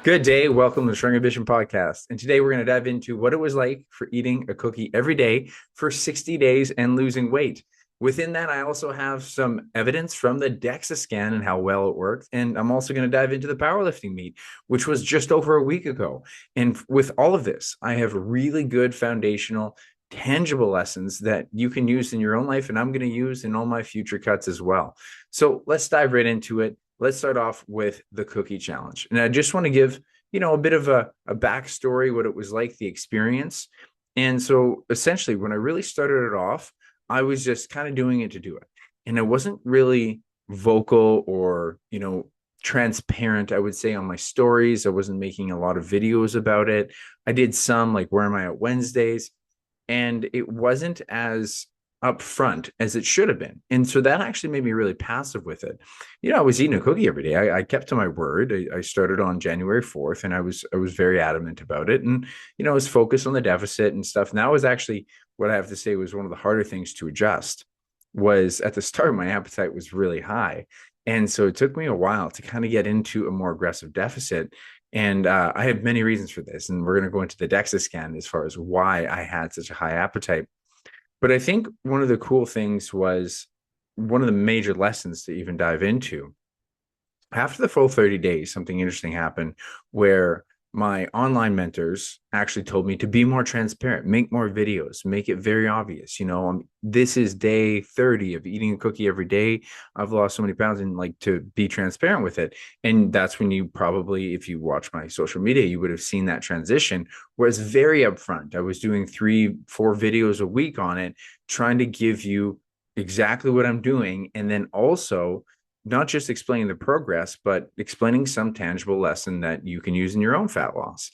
Good day. Welcome to the Strong Ambition podcast. And today we're going to dive into what it was like for eating a cookie every day for 60 days and losing weight. Within that, I also have some evidence from the DEXA scan and how well it worked. And I'm also going to dive into the powerlifting meet, which was just over a week ago. And with all of this, I have really good foundational, tangible lessons that you can use in your own life. And I'm going to use in all my future cuts as well. So let's dive right into it. Let's start off with the cookie challenge. And I just want to give, a bit of a backstory, what it was like, the experience. And so essentially, when I really started it off, I was just kind of doing it to do it. And I wasn't really vocal or, transparent, I would say, on my stories. I wasn't making a lot of videos about it. I did some like Where Am I at Wednesdays? And it wasn't as upfront as it should have been. And so that actually made me really passive with it. I was eating a cookie every day. I kept to my word. I started on January 4th and I was very adamant about it. And, I was focused on the deficit and stuff. And that was actually what I have to say was one of the harder things to adjust. Was at the start, my appetite was really high. And so it took me a while to kind of get into a more aggressive deficit. And I have many reasons for this. And we're going to go into the DEXA scan as far as why I had such a high appetite. But I think one of the cool things was one of the major lessons to even dive into. After the full 30 days, something interesting happened where my online mentors actually told me to be more transparent, make more videos, make it very obvious. This is day 30 of eating a cookie every day. I've lost so many pounds, and like to be transparent with it. And that's when you probably, if you watch my social media, you would have seen that transition where it's very upfront. I was doing 3-4 videos a week on it, trying to give you exactly what I'm doing. And then also, not just explaining the progress, but explaining some tangible lesson that you can use in your own fat loss.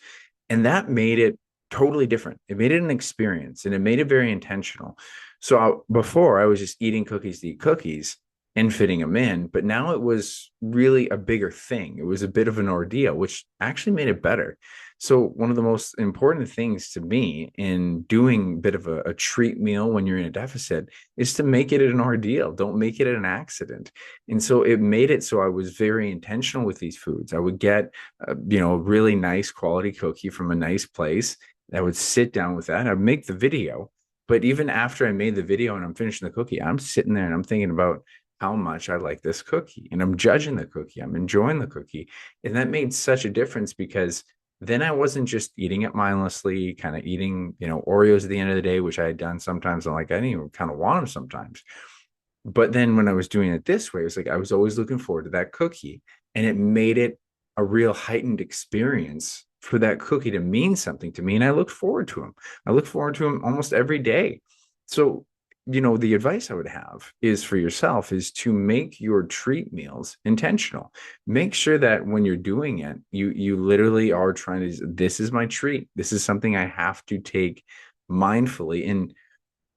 And that made it totally different. It made it an experience and it made it very intentional. So before I was just eating cookies to eat cookies and fitting them in, but now it was really a bigger thing. It was a bit of an ordeal, which actually made it better. So one of the most important things to me in doing a bit of a treat meal when you're in a deficit is to make it an ordeal. Don't make it an accident. And so it made it so I was very intentional with these foods. I would get, a really nice quality cookie from a nice place. I would sit down with that. I'd make the video. But even after I made the video and I'm finishing the cookie, I'm sitting there and I'm thinking about how much I like this cookie. And I'm judging the cookie. I'm enjoying the cookie. And that made such a difference because then I wasn't just eating it mindlessly, kind of eating, Oreos at the end of the day, which I had done sometimes. I'm like, I didn't even kind of want them sometimes. But then when I was doing it this way, it was like I was always looking forward to that cookie. And it made it a real heightened experience for that cookie to mean something to me. And I looked forward to them. I look forward to them almost every day. So, the advice I would have is for yourself is to make your treat meals intentional. Make sure that when you're doing it, you literally are trying to, this is my treat. This is something I have to take mindfully. And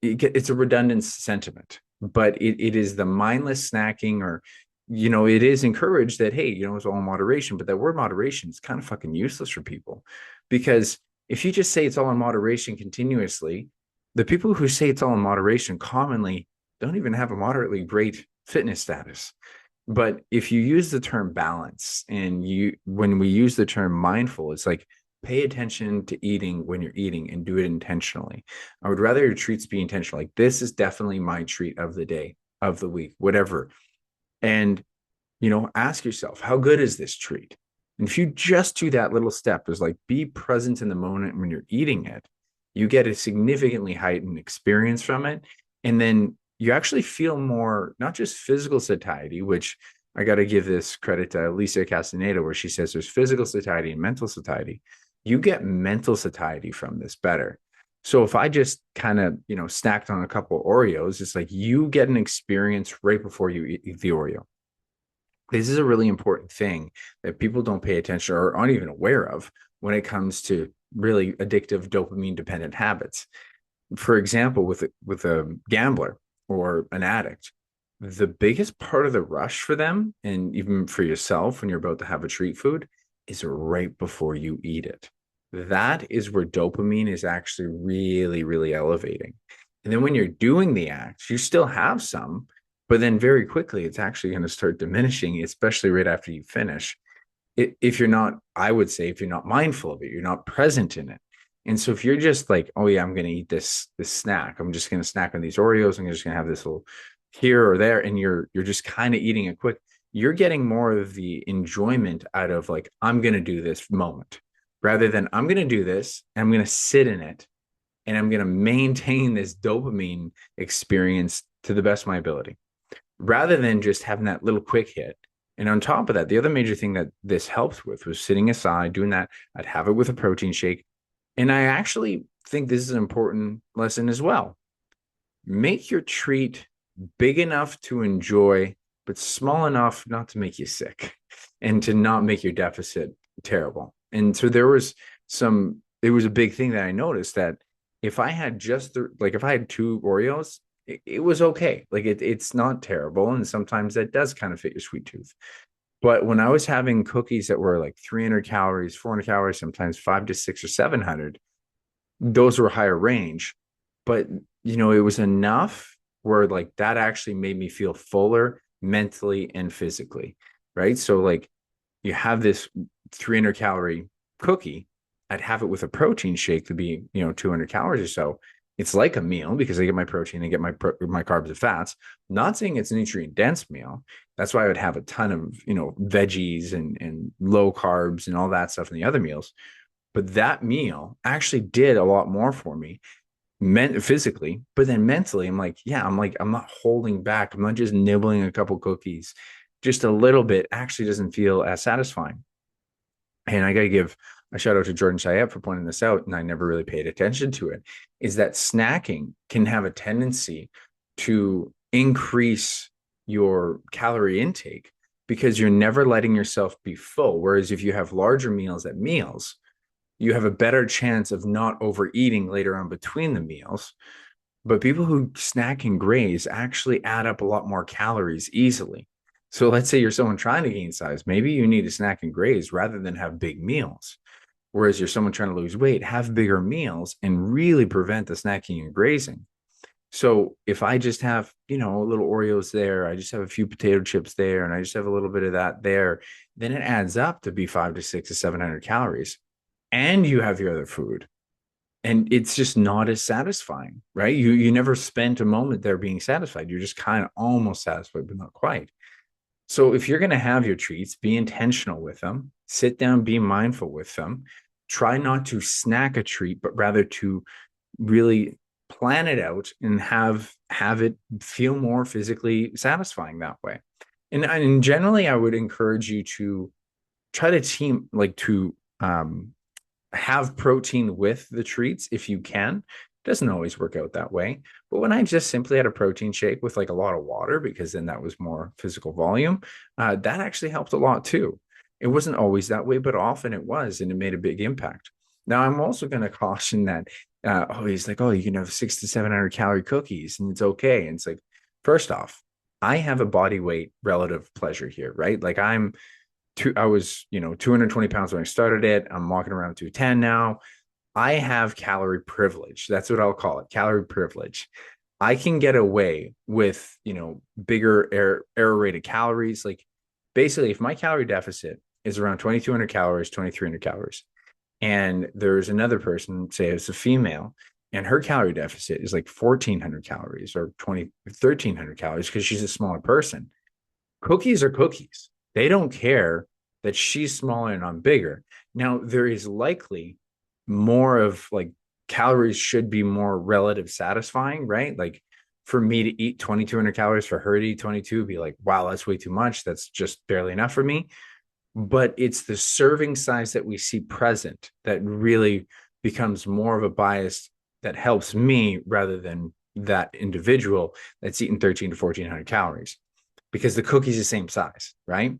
it's a redundant sentiment, but it is the mindless snacking, or it is encouraged that, hey, it's all in moderation. But that word moderation is kind of fucking useless for people, because if you just say it's all in moderation continuously, the people who say it's all in moderation commonly don't even have a moderately great fitness status. But if you use the term balance, and when we use the term mindful, it's like, pay attention to eating when you're eating and do it intentionally. I would rather your treats be intentional. Like, this is definitely my treat of the day, of the week, whatever. And, ask yourself, how good is this treat? And if you just do that little step, is like, be present in the moment when you're eating it, you get a significantly heightened experience from it. And then you actually feel more, not just physical satiety, which I got to give this credit to Alicia Castaneda, where she says there's physical satiety and mental satiety. You get mental satiety from this better. So if I just kind of, snacked on a couple of Oreos, it's like you get an experience right before you eat the Oreo. This is a really important thing that people don't pay attention or aren't even aware of when it comes to really addictive dopamine dependent habits. For example, with a gambler or an addict, the biggest part of the rush for them, and even for yourself when you're about to have a treat food, is right before you eat it. That is where dopamine is actually really, really elevating. And then when you're doing the act, you still have some, but then very quickly it's actually going to start diminishing, especially right after you finish. if you're not, I would say, if you're not mindful of it, you're not present in it. And so if you're just like, oh yeah, I'm going to eat this snack, I'm just going to snack on these Oreos, I'm just going to have this little here or there, and you're just kind of eating it quick, you're getting more of the enjoyment out of like, I'm going to do this moment, rather than I'm going to do this and I'm going to sit in it and I'm going to maintain this dopamine experience to the best of my ability, rather than just having that little quick hit. And on top of that, the other major thing that this helped with was sitting aside, doing that. I'd have it with a protein shake. And I actually think this is an important lesson as well. Make your treat big enough to enjoy, but small enough not to make you sick and to not make your deficit terrible. And so it was a big thing that I noticed, that if I had if I had two Oreos, it was okay. Like it's not terrible. And sometimes that does kind of fit your sweet tooth. But when I was having cookies that were like 300 calories, 400 calories, sometimes 5 to 6 or 700, those were higher range. But, it was enough where like that actually made me feel fuller mentally and physically. Right. So like you have this 300 calorie cookie, I'd have it with a protein shake to be, 200 calories or so. It's like a meal because I get my protein, I get my carbs and fats. Not saying it's a nutrient dense meal. That's why I would have a ton of, veggies and low carbs and all that stuff in the other meals. But that meal actually did a lot more for me physically, but then mentally, I'm like, yeah, I'm not holding back. I'm not just nibbling a couple cookies. Just a little bit actually doesn't feel as satisfying. And I got to give a shout out to Jordan Chayette for pointing this out, and I never really paid attention to it, is that snacking can have a tendency to increase your calorie intake because you're never letting yourself be full. Whereas if you have larger meals at meals, you have a better chance of not overeating later on between the meals. But people who snack and graze actually add up a lot more calories easily. So let's say you're someone trying to gain size, maybe you need to snack and graze rather than have big meals. Whereas you're someone trying to lose weight, have bigger meals and really prevent the snacking and grazing. So if I just have, a little Oreos there, I just have a few potato chips there, and I just have a little bit of that there, then it adds up to be 5 to 6 to 700 calories. And you have your other food. And it's just not as satisfying, right? You never spent a moment there being satisfied. You're just kind of almost satisfied, but not quite. So if you're going to have your treats, be intentional with them, sit down, be mindful with them, try not to snack a treat, but rather to really plan it out and have it feel more physically satisfying that way. And generally, I would encourage you to try to have protein with the treats if you can. It doesn't always work out that way. But when I just simply had a protein shake with like a lot of water, because then that was more physical volume, that actually helped a lot too. It wasn't always that way, but often it was, and it made a big impact. Now, I'm also going to caution that, he's like, oh, you can have 6 to 700 calorie cookies and it's okay. And it's like, first off, I have a body weight relative pleasure here, right? Like I was, 220 pounds when I started it. I'm walking around 210 now. I have calorie privilege. That's what I'll call it. Calorie privilege. I can get away with, bigger error rated calories. Like basically, if my calorie deficit is around 2,200 calories, 2,300 calories, and there's another person, say it's a female, and her calorie deficit is like 1,400 calories or 1,300 calories because she's a smaller person. Cookies are cookies. They don't care that she's smaller and I'm bigger. Now, there is likely more of like calories should be more relative satisfying, right? Like for me to eat 2,200 calories, for her to eat 22, be like, wow, that's way too much. That's just barely enough for me. But it's the serving size that we see present that really becomes more of a bias that helps me rather than that individual that's eating 13 to 1,400 calories, because the cookie's the same size, right?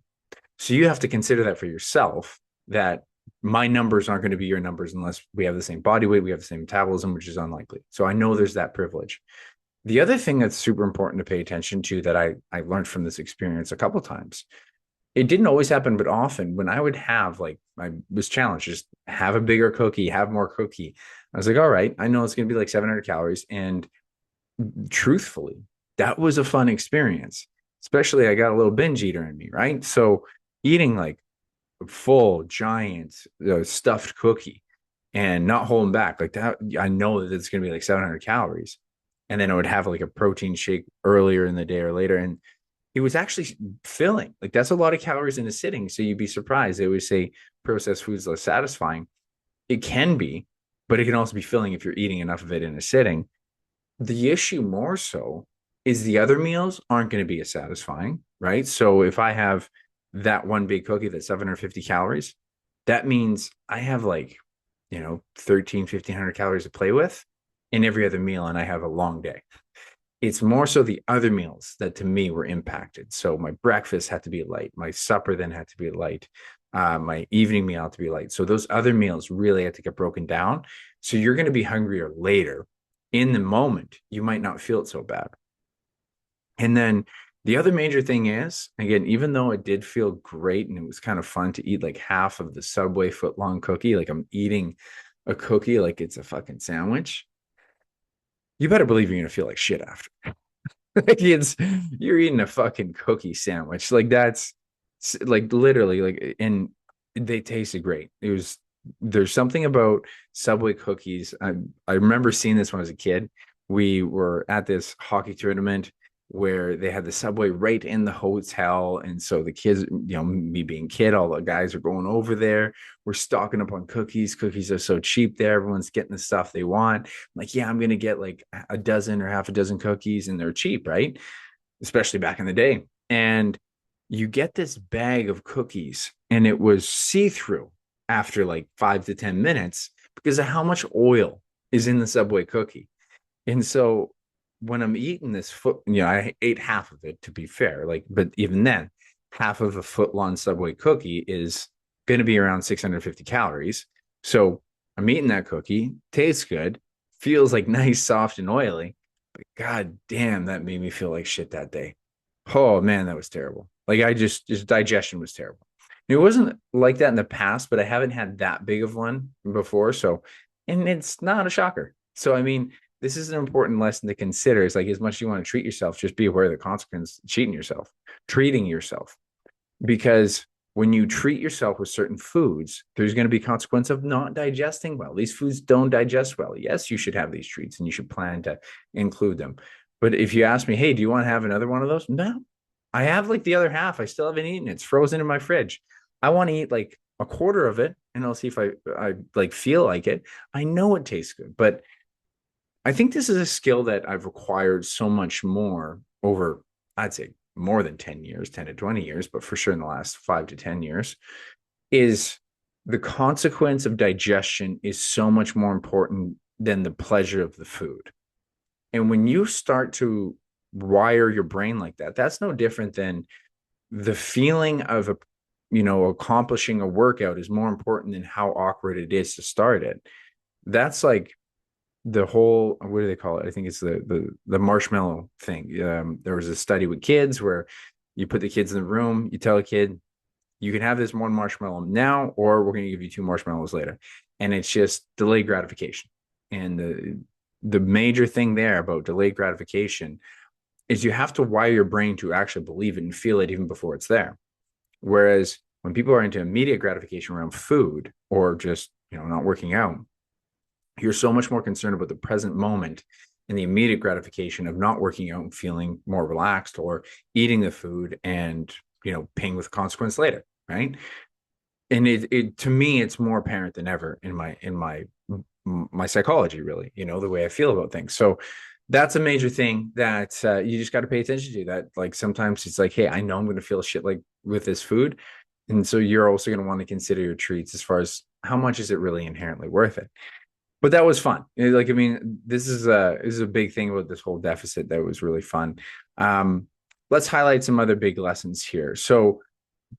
So you have to consider that for yourself, that my numbers aren't going to be your numbers unless we have the same body weight, we have the same metabolism, which is unlikely. So I know there's that privilege. The other thing that's super important to pay attention to that I learned from this experience a couple of times, it didn't always happen, but often when I would have, like, I was challenged, just have a bigger cookie, have more cookie. I was like, all right, I know it's going to be like 700 calories. And truthfully, that was a fun experience. Especially I got a little binge eater in me, right? So eating like full giant stuffed cookie and not holding back like that, I know that it's going to be like 700 calories. And then I would have like a protein shake earlier in the day or later. And it was actually filling. Like that's a lot of calories in a sitting. So you'd be surprised. They always say processed foods less satisfying. It can be, but it can also be filling if you're eating enough of it in a sitting. The issue more so is the other meals aren't going to be as satisfying, right? So if I have that one big cookie that's 750 calories, that means I have like, 13, 1500 calories to play with in every other meal, and I have a long day. It's more so the other meals that to me were impacted. So my breakfast had to be light. My supper then had to be light. My evening meal had to be light. So those other meals really had to get broken down. So you're going to be hungrier later. In the moment, you might not feel it so bad. And then the other major thing is, again, even though it did feel great and it was kind of fun to eat like half of the Subway foot long cookie, like I'm eating a cookie like it's a fucking sandwich, you better believe you're going to feel like shit after. Like you're eating a fucking cookie sandwich. Like that's like literally like, and they tasted great. There's something about Subway cookies. I remember seeing this when I was a kid. We were at this hockey tournament where they had the Subway right in the hotel. And so the kids, me being kid, all the guys are going over there. We're stocking up on cookies. Cookies are so cheap there. Everyone's getting the stuff they want. I'm like, yeah, I'm going to get like a dozen or half a dozen cookies, and they're cheap, right? Especially back in the day. And you get this bag of cookies, and it was see-through after like 5 to 10 minutes because of how much oil is in the Subway cookie. And so when I'm eating this foot, I ate half of it to be fair, like, but even then, half of a foot long Subway cookie is going to be around 650 calories. So I'm eating that cookie, tastes good, feels like nice, soft, and oily. But god damn, that made me feel like shit that day. Oh man, that was terrible. Like I just digestion was terrible. It wasn't like that in the past, but I haven't had that big of one before. So, and it's not a shocker. So, I mean, this is an important lesson to consider. It's like as much as you want to treat yourself, just be aware of the consequence of treating yourself. Because when you treat yourself with certain foods, there's going to be consequence of not digesting well. These foods don't digest well. Yes, you should have these treats and you should plan to include them. But if you ask me, hey, do you want to have another one of those? No, I have like the other half. I still haven't eaten it. It's frozen in my fridge. I want to eat like a quarter of it and I'll see if I like feel like it. I know it tastes good, but I think this is a skill that I've acquired so much more over, I'd say more than 10 years, 10 to 20 years, but for sure in the last 5 to 10 years, is the consequence of digestion is so much more important than the pleasure of the food. And when you start to wire your brain like that, that's no different than the feeling of accomplishing a workout is more important than how awkward it is to start it. That's like the whole, what do they call it? I think it's the marshmallow thing. There was a study with kids where you put the kids in the room, you tell a kid, you can have this one marshmallow now, or we're going to give you two marshmallows later. And it's just delayed gratification. And the major thing there about delayed gratification is you have to wire your brain to actually believe it and feel it even before it's there. Whereas when people are into immediate gratification around food or just, not working out, you're so much more concerned about the present moment and the immediate gratification of not working out and feeling more relaxed or eating the food and, paying with consequence later. Right. And it to me, it's more apparent than ever in my psychology, really, the way I feel about things. So that's a major thing that you just got to pay attention to. That like sometimes it's like, hey, I know I'm going to feel shit like with this food. And so you're also going to want to consider your treats as far as how much is it really inherently worth it. But that was fun. Like, I mean, this is a big thing about this whole deficit that was really fun. Let's highlight some other big lessons here. So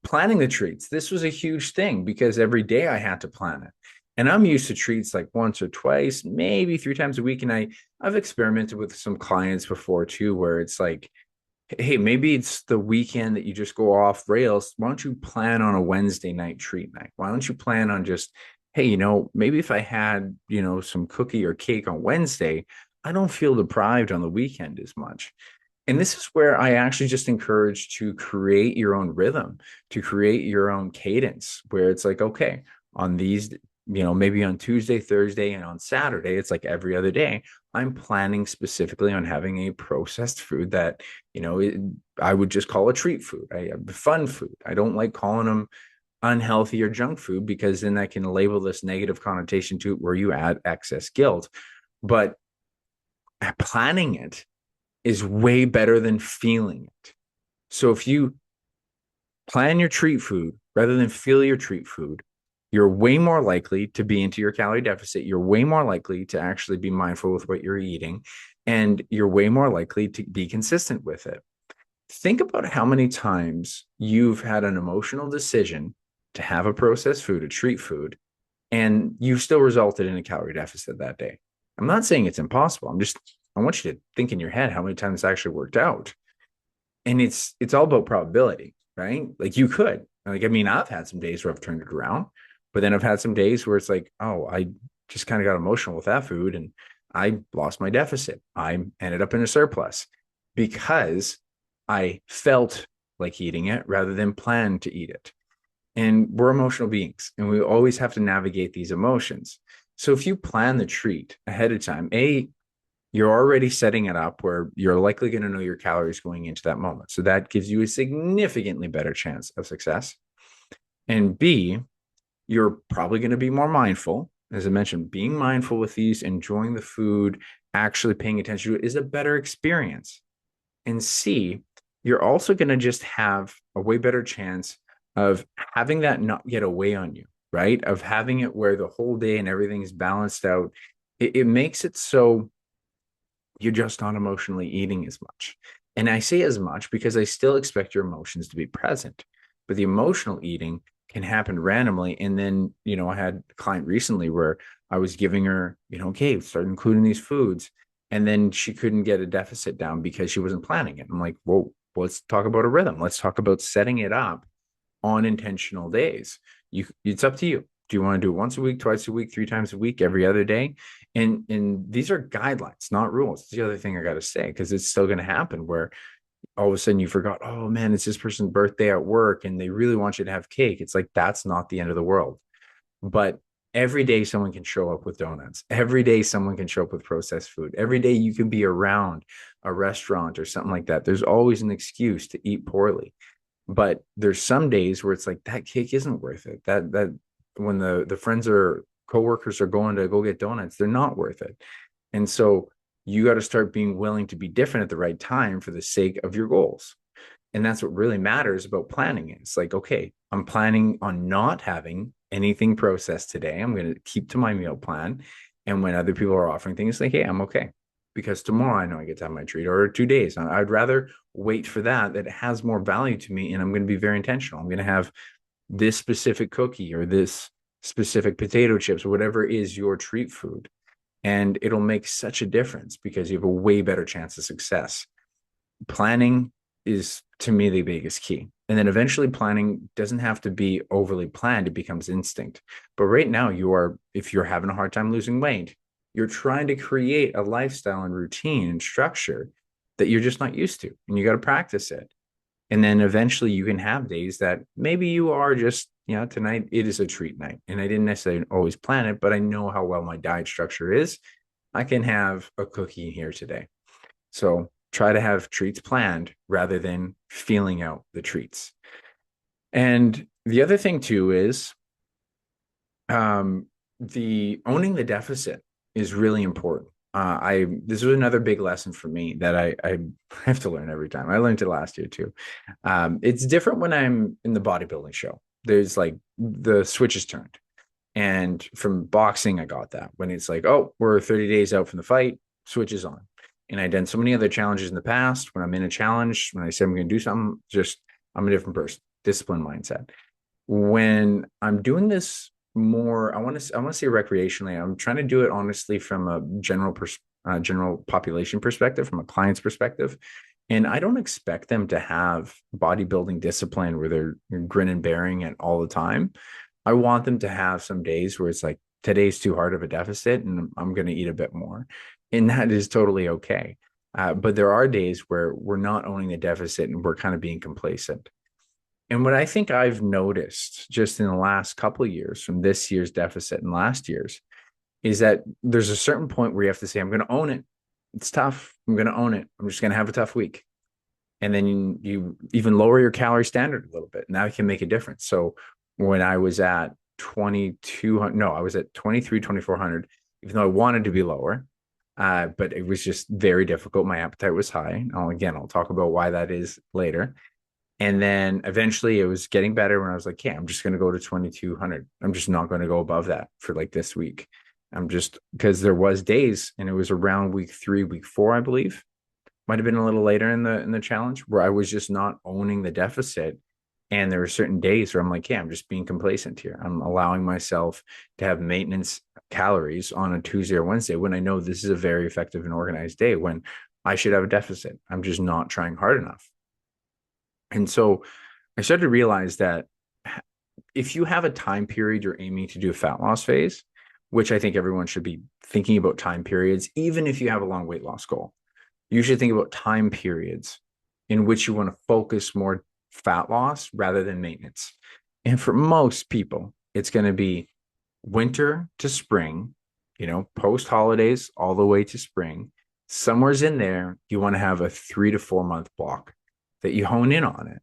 planning the treats, this was a huge thing because every day I had to plan it. And I'm used to treats like once or twice, maybe 3 times a week. And I've experimented with some clients before too, where it's like, hey, maybe it's the weekend that you just go off rails. Why don't you plan on a Wednesday night treat night? Why don't you plan on just, hey, maybe if I had, some cookie or cake on Wednesday, I don't feel deprived on the weekend as much. And this is where I actually just encourage to create your own rhythm, to create your own cadence, where it's like, okay, on these, maybe on Tuesday, Thursday, and on Saturday, it's like every other day, I'm planning specifically on having a processed food that, I would just call a treat food, fun food. I don't like calling them unhealthy or junk food because then that can label this negative connotation to it where you add excess guilt. But planning it is way better than feeling it. So if you plan your treat food rather than feel your treat food, you're way more likely to be into your calorie deficit. You're way more likely to actually be mindful with what you're eating, and you're way more likely to be consistent with it. Think about how many times you've had an emotional decision to have a processed food, a treat food, and you've still resulted in a calorie deficit that day. I'm not saying it's impossible. I want you to think in your head how many times it's actually worked out. And it's all about probability, right? Like you could, like, I mean, I've had some days where I've turned it around, but then I've had some days where it's like, oh, I just kind of got emotional with that food and I lost my deficit. I ended up in a surplus because I felt like eating it rather than planned to eat it. And we're emotional beings and we always have to navigate these emotions. So if you plan the treat ahead of time, you're already setting it up where you're likely going to know your calories going into that moment. So that gives you a significantly better chance of success. And B, you're probably going to be more mindful. As I mentioned, being mindful with these, enjoying the food, actually paying attention to it is a better experience. And C, you're also going to just have a way better chance of having that not get away on you, right? Of having it where the whole day and everything's balanced out. It makes it so you're just not emotionally eating as much. And I say as much because I still expect your emotions to be present, but the emotional eating can happen randomly. And then, I had a client recently where I was giving her, okay, start including these foods. And then she couldn't get a deficit down because she wasn't planning it. I'm like, well, let's talk about a rhythm. Let's talk about setting it up on intentional days. It's up to you. Do you want to do it once a week, twice a week, 3 times a week, every other day? And these are guidelines, not rules. It's the other thing I got to say, because it's still going to happen where all of a sudden you forgot, oh man, it's this person's birthday at work and they really want you to have cake. It's like, that's not the end of the world. But every day someone can show up with donuts. Every day someone can show up with processed food. Every day you can be around a restaurant or something like that. There's always an excuse to eat poorly. But there's some days where it's like that cake isn't worth it. That when the friends or coworkers are going to go get donuts, they're not worth it. And so you got to start being willing to be different at the right time for the sake of your goals. And that's what really matters about planning. It's like, okay, I'm planning on not having anything processed today. I'm going to keep to my meal plan. And when other people are offering things, like, hey, I'm okay. Because tomorrow I know I get to have my treat, or 2 days. I'd rather wait for that has more value to me. And I'm going to be very intentional. I'm going to have this specific cookie or this specific potato chips or whatever is your treat food. And it'll make such a difference because you have a way better chance of success. Planning is, to me, the biggest key. And then eventually planning doesn't have to be overly planned. It becomes instinct. But right now if you're having a hard time losing weight, you're trying to create a lifestyle and routine and structure that you're just not used to. And you got to practice it. And then eventually you can have days that maybe you are just, tonight it is a treat night. And I didn't necessarily always plan it, but I know how well my diet structure is. I can have a cookie here today. So try to have treats planned rather than feeling out the treats. And the other thing too is the owning the deficit is really important. This was another big lesson for me that I have to learn every time. I learned it last year too. It's different when I'm in the bodybuilding show. There's like the switch is turned. And from boxing, I got that when it's like, oh, we're 30 days out from the fight, switch is on. And I've done so many other challenges in the past. When I'm in a challenge, when I say I'm going to do something, I'm a different person, discipline mindset. When I'm doing this more, I want to say recreationally. I'm trying to do it honestly from a general population perspective, from a client's perspective. And I don't expect them to have bodybuilding discipline where they're grin and bearing it all the time. I want them to have some days where it's like, today's too hard of a deficit and I'm going to eat a bit more. And that is totally okay. But there are days where we're not owning the deficit and we're kind of being complacent. And what I think I've noticed just in the last couple of years from this year's deficit and last year's is that there's a certain point where you have to say, I'm going to own it. It's tough. I'm going to own it. I'm just going to have a tough week. And then you even lower your calorie standard a little bit. Now it can make a difference. So when I was at 2200, no, I was at 23, 2400, even though I wanted to be lower, but it was just very difficult. My appetite was high. I'll talk about why that is later. And then eventually it was getting better when I was like, yeah, I'm just going to go to 2200. I'm just not going to go above that for like this week. I'm just because there was days and it was around week 3, week 4, I believe. Might have been a little later in the challenge where I was just not owning the deficit. And there were certain days where I'm like, yeah, I'm just being complacent here. I'm allowing myself to have maintenance calories on a Tuesday or Wednesday when I know this is a very effective and organized day when I should have a deficit. I'm just not trying hard enough. And so I started to realize that if you have a time period you're aiming to do a fat loss phase, which I think everyone should be thinking about time periods, even if you have a long weight loss goal, you should think about time periods in which you want to focus more fat loss rather than maintenance. And for most people, it's going to be winter to spring, post holidays all the way to spring. Somewhere's in there, you want to have a 3 to 4 month block that you hone in on it.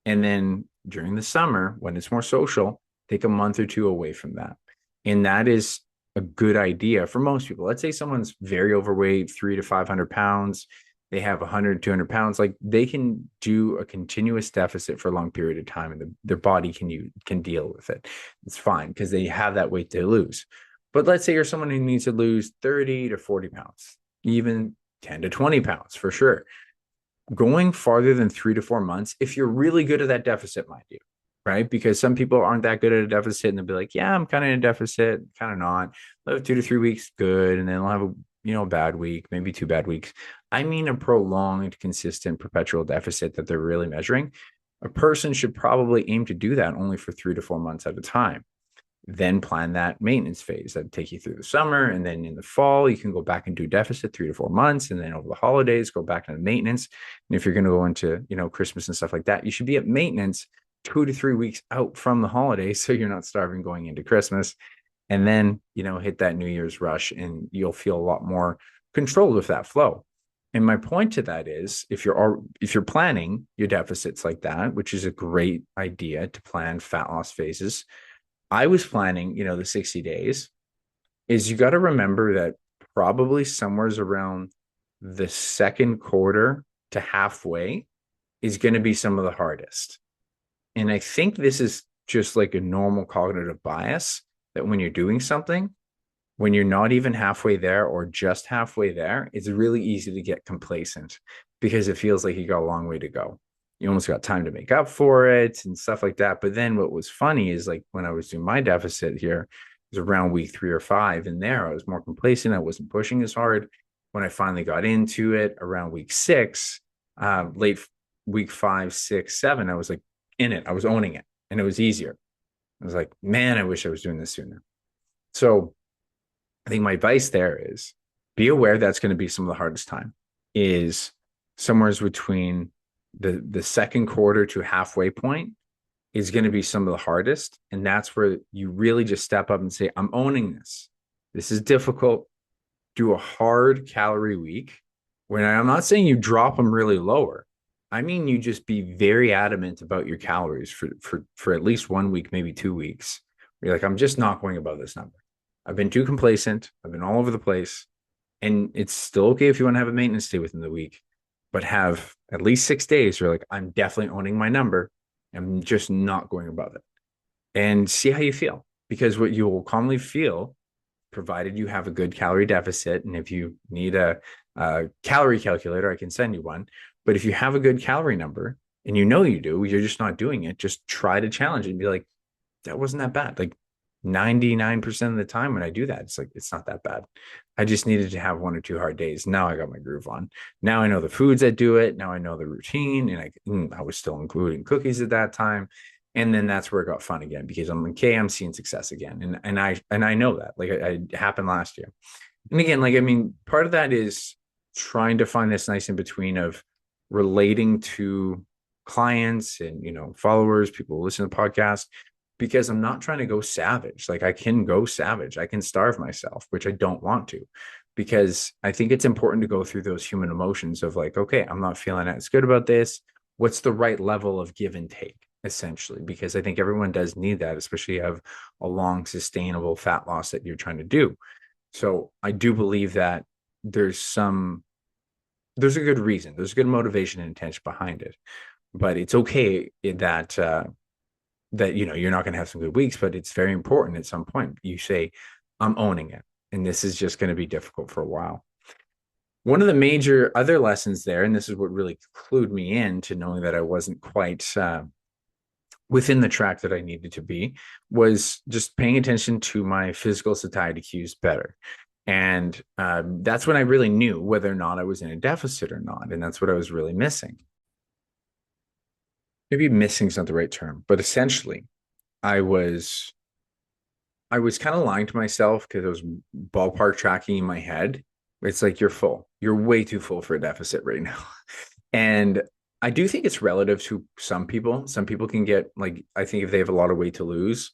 And then during the summer, when it's more social, take a month or two away from that. And that is a good idea for most people. Let's say someone's very overweight, 300 to 500 pounds. They have 100, 200 pounds. Like they can do a continuous deficit for a long period of time and their body can deal with it. It's fine because they have that weight to lose. But let's say you're someone who needs to lose 30 to 40 pounds, even 10 to 20 pounds for sure. Going farther than 3 to 4 months, if you're really good at that deficit, mind you, right? Because some people aren't that good at a deficit and they'll be like, yeah, I'm kind of in a deficit, kind of not. They'll have 2 to 3 weeks good, and then they'll have a bad week, maybe 2 bad weeks. I mean, a prolonged, consistent, perpetual deficit that they're really measuring. A person should probably aim to do that only for 3 to 4 months at a time. Then plan that maintenance phase that take you through the summer. And then in the fall, you can go back and do deficit 3 to 4 months. And then over the holidays, go back to maintenance. And if you're going to go into, Christmas and stuff like that, you should be at maintenance 2 to 3 weeks out from the holidays. So you're not starving going into Christmas. And then, hit that New Year's rush and you'll feel a lot more controlled with that flow. And my point to that is if you're planning your deficits like that, which is a great idea to plan fat loss phases, I was planning, the 60 days, is you got to remember that probably somewhere's around the second quarter to halfway is going to be some of the hardest. And I think this is just like a normal cognitive bias that when you're doing something, when you're not even halfway there or just halfway there, it's really easy to get complacent because it feels like you got a long way to go. You almost got time to make up for it and stuff like that. But then what was funny is like when I was doing my deficit here, it was around week 3 or 5. And there I was more complacent. I wasn't pushing as hard. When I finally got into it around week 6, late week 5, 6, 7, I was like in it. I was owning it and it was easier. I was like, man, I wish I was doing this sooner. So I think my advice there is be aware that's going to be some of the hardest time is somewhere between the second quarter to halfway point is going to be some of the hardest. And that's where you really just step up and say, I'm owning this. This is difficult. Do a hard calorie week. When I'm not saying you drop them really lower. I mean, you just be very adamant about your calories for at least 1 week, maybe 2 weeks. You're like, I'm just not going above this number. I've been too complacent. I've been all over the place. And it's still okay if you want to have a maintenance day within the week, but have at least 6 days. You're like, I'm definitely owning my number. I'm just not going above it. And see how you feel. Because what you will commonly feel, provided you have a good calorie deficit, and if you need a calorie calculator, I can send you one. But if you have a good calorie number and you know you do, you're just not doing it, just try to challenge it and be like, that wasn't that bad. Like 99% of the time when I do that, it's like, it's not that bad. I just needed to have 1 or 2 hard days. Now I got my groove on. Now I know the foods that do it. Now I know the routine. And I was still including cookies at that time. And then that's where it got fun again because I'm like, okay, I'm seeing success again. And I know that like it happened last year. And again, like, I mean, part of that is trying to find this nice in between of relating to clients and, followers, people who listen to the podcast, because I'm not trying to go savage. Like I can go savage. I can starve myself, which I don't want to, because I think it's important to go through those human emotions of like, okay, I'm not feeling as good about this. What's the right level of give and take, essentially? Because I think everyone does need that, especially if you have a long, sustainable fat loss that you're trying to do. So I do believe that there's some there's a good reason, there's a good motivation and intention behind it. But it's okay that you're not going to have some good weeks, but it's very important at some point you say, I'm owning it, and this is just going to be difficult for a while. One of the major other lessons there, and this is what really clued me in to knowing that I wasn't quite within the track that I needed to be, was just paying attention to my physical satiety cues better. And that's when I really knew whether or not I was in a deficit or not. And that's what I was really missing. Maybe missing is not the right term, but essentially I was I was kind of lying to myself because I was ballpark tracking in my head. It's like you're full. You're way too full for a deficit right now. And I do think it's relative to some people. Some people can get like, I think if they have a lot of weight to lose,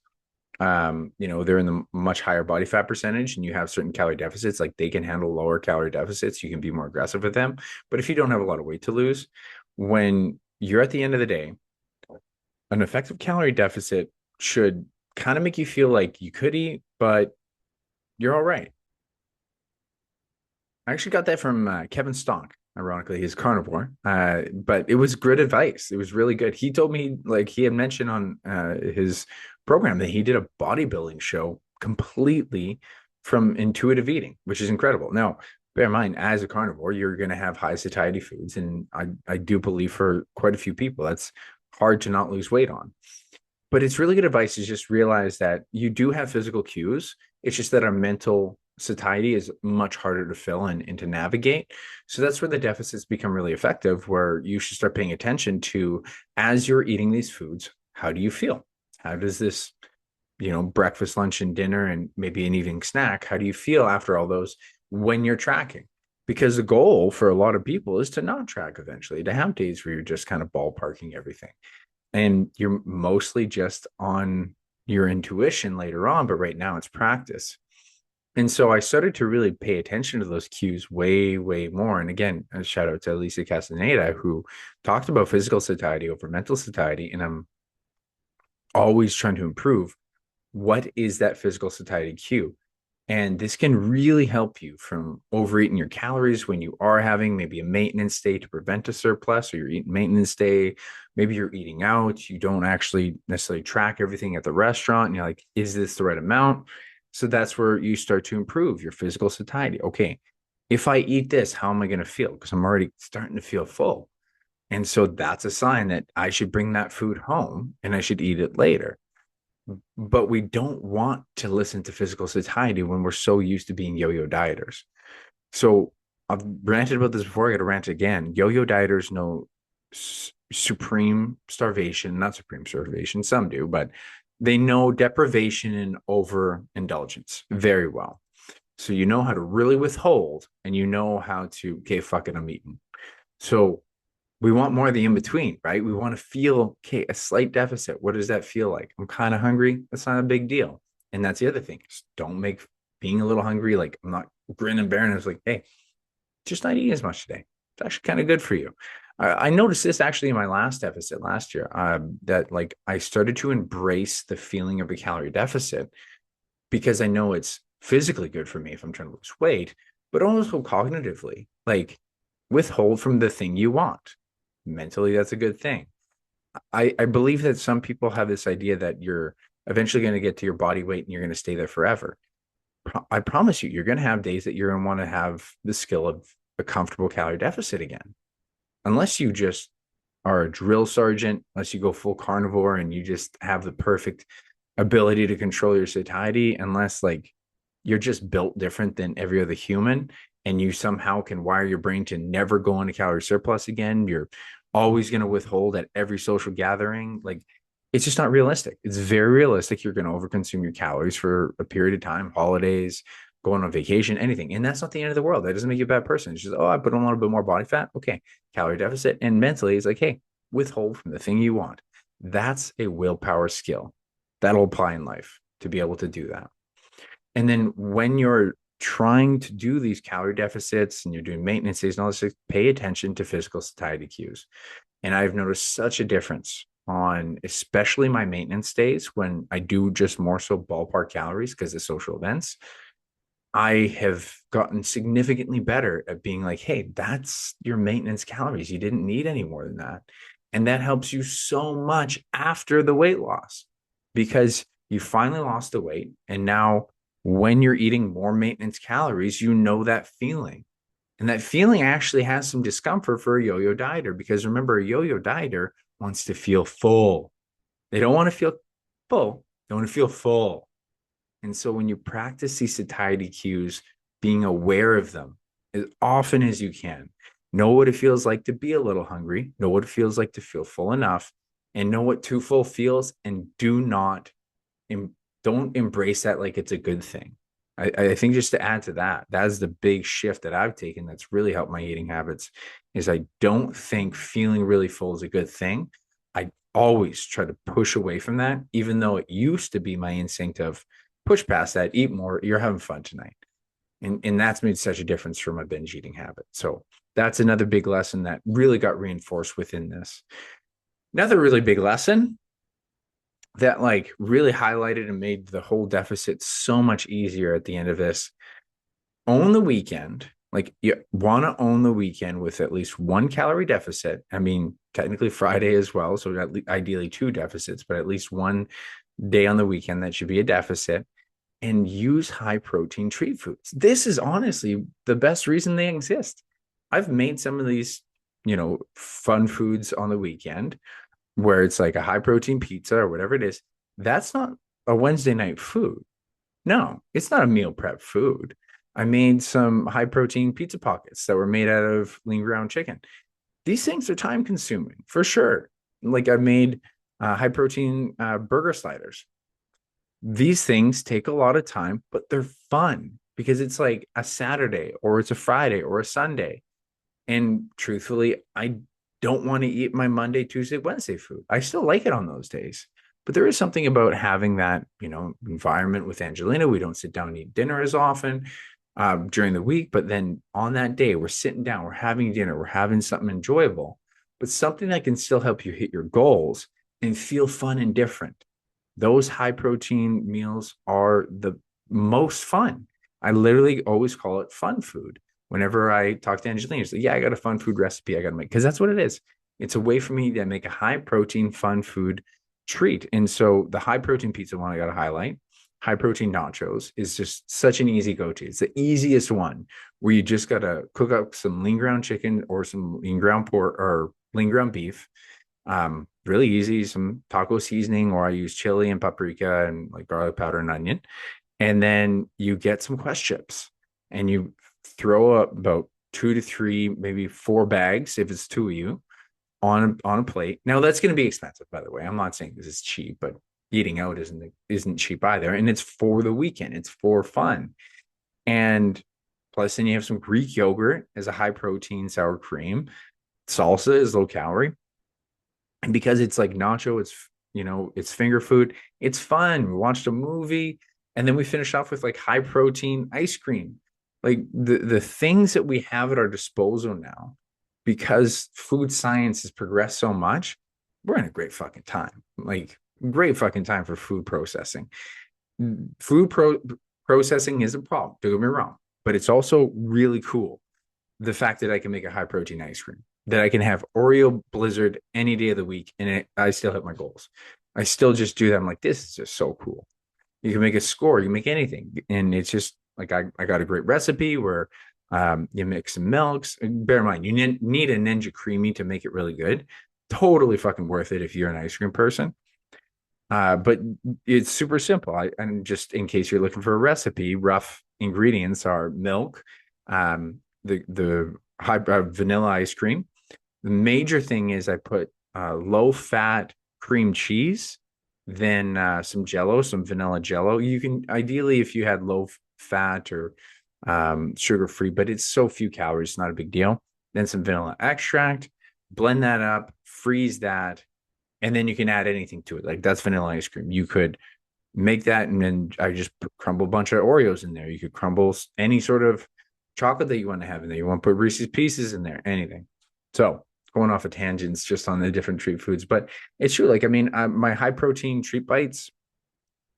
they're in the much higher body fat percentage and you have certain calorie deficits, like they can handle lower calorie deficits. You can be more aggressive with them. But if you don't have a lot of weight to lose, when you're at the end of the day, an effective calorie deficit should kind of make you feel like you could eat, but you're all right. I actually got that from Kevin Stonk. Ironically, he's carnivore, but it was good advice. It was really good. He told me, like he had mentioned on his program, that he did a bodybuilding show completely from intuitive eating, which is incredible. Now, bear in mind, as a carnivore, you're going to have high satiety foods, and I do believe for quite a few people, that's hard to not lose weight on. But it's really good advice to just realize that you do have physical cues. It's just that our mental satiety is much harder to fill and to navigate. So that's where the deficits become really effective, where you should start paying attention to, as you're eating these foods, how do you feel? How does this, breakfast, lunch, and dinner, and maybe an evening snack, how do you feel after all those when you're tracking? Because the goal for a lot of people is to not track eventually, to have days where you're just kind of ballparking everything. And you're mostly just on your intuition later on, but right now it's practice. And so I started to really pay attention to those cues way, way more. And again, a shout out to Alicia Castaneda, who talked about physical satiety over mental satiety. And I'm always trying to improve, what is that physical satiety cue? And this can really help you from overeating your calories when you are having maybe a maintenance day to prevent a surplus, or you're eating maintenance day. Maybe you're eating out. You don't actually necessarily track everything at the restaurant. And you're like, is this the right amount? So that's where you start to improve your physical satiety. Okay, if I eat this, how am I going to feel? Because I'm already starting to feel full. And so that's a sign that I should bring that food home and I should eat it later. But we don't want to listen to physical satiety when we're so used to being yo-yo dieters. So I've ranted about this before. I got to rant again. Yo-yo dieters know supreme starvation, not supreme starvation. Some do, but they know deprivation and overindulgence very well. So you know how to really withhold, and you know how to, okay, fuck it, I'm eating. So we want more of the in between, right? We want to feel, okay, a slight deficit. What does that feel like? I'm kind of hungry. That's not a big deal. And that's the other thing. Just don't make being a little hungry, like I'm not grin and bearing. It's like, hey, just not eating as much today. It's actually kind of good for you. I noticed this actually in my last deficit last year, that like I started to embrace the feeling of a calorie deficit, because I know it's physically good for me if I'm trying to lose weight, but also cognitively, like withhold from the thing you want. Mentally, that's a good thing. I believe that some people have this idea that you're eventually going to get to your body weight and you're going to stay there forever. I promise you, you're going to have days that you're going to want to have the skill of a comfortable calorie deficit again. Unless you just are a drill sergeant, unless you go full carnivore and you just have the perfect ability to control your satiety, unless like you're just built different than every other human and you somehow can wire your brain to never go into calorie surplus again. You're always going to withhold at every social gathering. Like it's just not realistic. It's very realistic. You're going to overconsume your calories for a period of time, holidays, going on vacation, anything. And that's not the end of the world. That doesn't make you a bad person. It's just, oh, I put on a little bit more body fat. Okay. Calorie deficit. And mentally, it's like, hey, withhold from the thing you want. That's a willpower skill that'll apply in life to be able to do that. And then when you're trying to do these calorie deficits and you're doing maintenance days and all this, pay attention to physical satiety cues. And I've noticed such a difference on especially my maintenance days when I do just more so ballpark calories because of social events. I have gotten significantly better at being like, hey, that's your maintenance calories. You didn't need any more than that. And that helps you so much after the weight loss because you finally lost the weight. And now, when you're eating more maintenance calories, you know that feeling. And that feeling actually has some discomfort for a yo yo dieter because remember, a yo yo dieter wants to feel full. They don't want to feel full, they want to feel full. And so when you practice these satiety cues, being aware of them as often as you can, know what it feels like to be a little hungry, know what it feels like to feel full enough, and know what too full feels, and don't embrace that like it's a good thing. I think just to add to that, that's the big shift that I've taken that's really helped my eating habits is I don't think feeling really full is a good thing. I always try to push away from that, even though it used to be my instinct of push past that, eat more, you're having fun tonight. And that's made such a difference for my binge eating habit. So that's another big lesson that really got reinforced within this. Another really big lesson that like really highlighted and made the whole deficit so much easier at the end of this. Own the weekend. Like you want to own the weekend with at least 1 calorie deficit. I mean, technically Friday as well. So ideally 2 deficits, but at least one day on the weekend that should be a deficit, and use high protein treat foods. This is honestly the best reason they exist. I've made some of these, fun foods on the weekend where it's like a high protein pizza or whatever it is. That's not a Wednesday night food. No, it's not a meal prep food. I made some high protein pizza pockets that were made out of lean ground chicken. These things are time consuming for sure. Like I made high protein burger sliders. These things take a lot of time, but they're fun because it's like a Saturday or it's a Friday or a Sunday. And truthfully, I don't want to eat my Monday, Tuesday, Wednesday food. I still like it on those days. But there is something about having that, environment with Angelina. We don't sit down and eat dinner as often during the week. But then on that day, we're sitting down, we're having dinner, we're having something enjoyable, but something that can still help you hit your goals and feel fun and different. Those high protein meals are the most fun. I literally always call it fun food. Whenever I talk to Angelina, she's like, yeah, I got a fun food recipe I got to make because that's what it is. It's a way for me to make a high protein fun food treat. And so the high protein pizza one I got to highlight, high protein nachos is just such an easy go-to. It's the easiest one where you just got to cook up some lean ground chicken or some lean ground pork or lean ground beef. Really easy, some taco seasoning, or I use chili and paprika and like garlic powder and onion. And then you get some Quest chips and you throw up about 2 to 3, maybe 4 bags if it's two of you on a plate. Now that's going to be expensive, by the way. I'm not saying this is cheap, but eating out isn't cheap either. And it's for the weekend. It's for fun. And plus, then you have some Greek yogurt as a high protein sour cream. Salsa is low calorie. And because it's like nacho, it's finger food. It's fun. We watched a movie and then we finished off with like high protein ice cream. Like the things that we have at our disposal now, because food science has progressed so much, we're in a great fucking time. Like great fucking time for food processing. Processing is a problem. Don't get me wrong, but it's also really cool. The fact that I can make a high protein ice cream, that I can have Oreo Blizzard any day of the week, and I still hit my goals. I still just do that. I'm like, this is just so cool. You can make a score, you can make anything, and it's just like I got a great recipe where you mix some milks. Bear in mind, you need a Ninja Creamy to make it really good. Totally fucking worth it if you're an ice cream person. But it's super simple. And just in case you're looking for a recipe, rough ingredients are milk, the high vanilla ice cream. The major thing is I put low fat cream cheese, then some Jello, some vanilla Jello. You can ideally, if you had low fat or sugar-free, but it's so few calories, it's not a big deal. Then some vanilla extract, blend that up, freeze that, and then you can add anything to it. Like that's vanilla ice cream. You could make that, and then I just crumble a bunch of Oreos in there. You could crumble any sort of chocolate that you want to have in there. You want to put Reese's Pieces in there, anything. So going off of tangents just on the different treat foods, but it's true. Like, I mean, my high protein treat bites,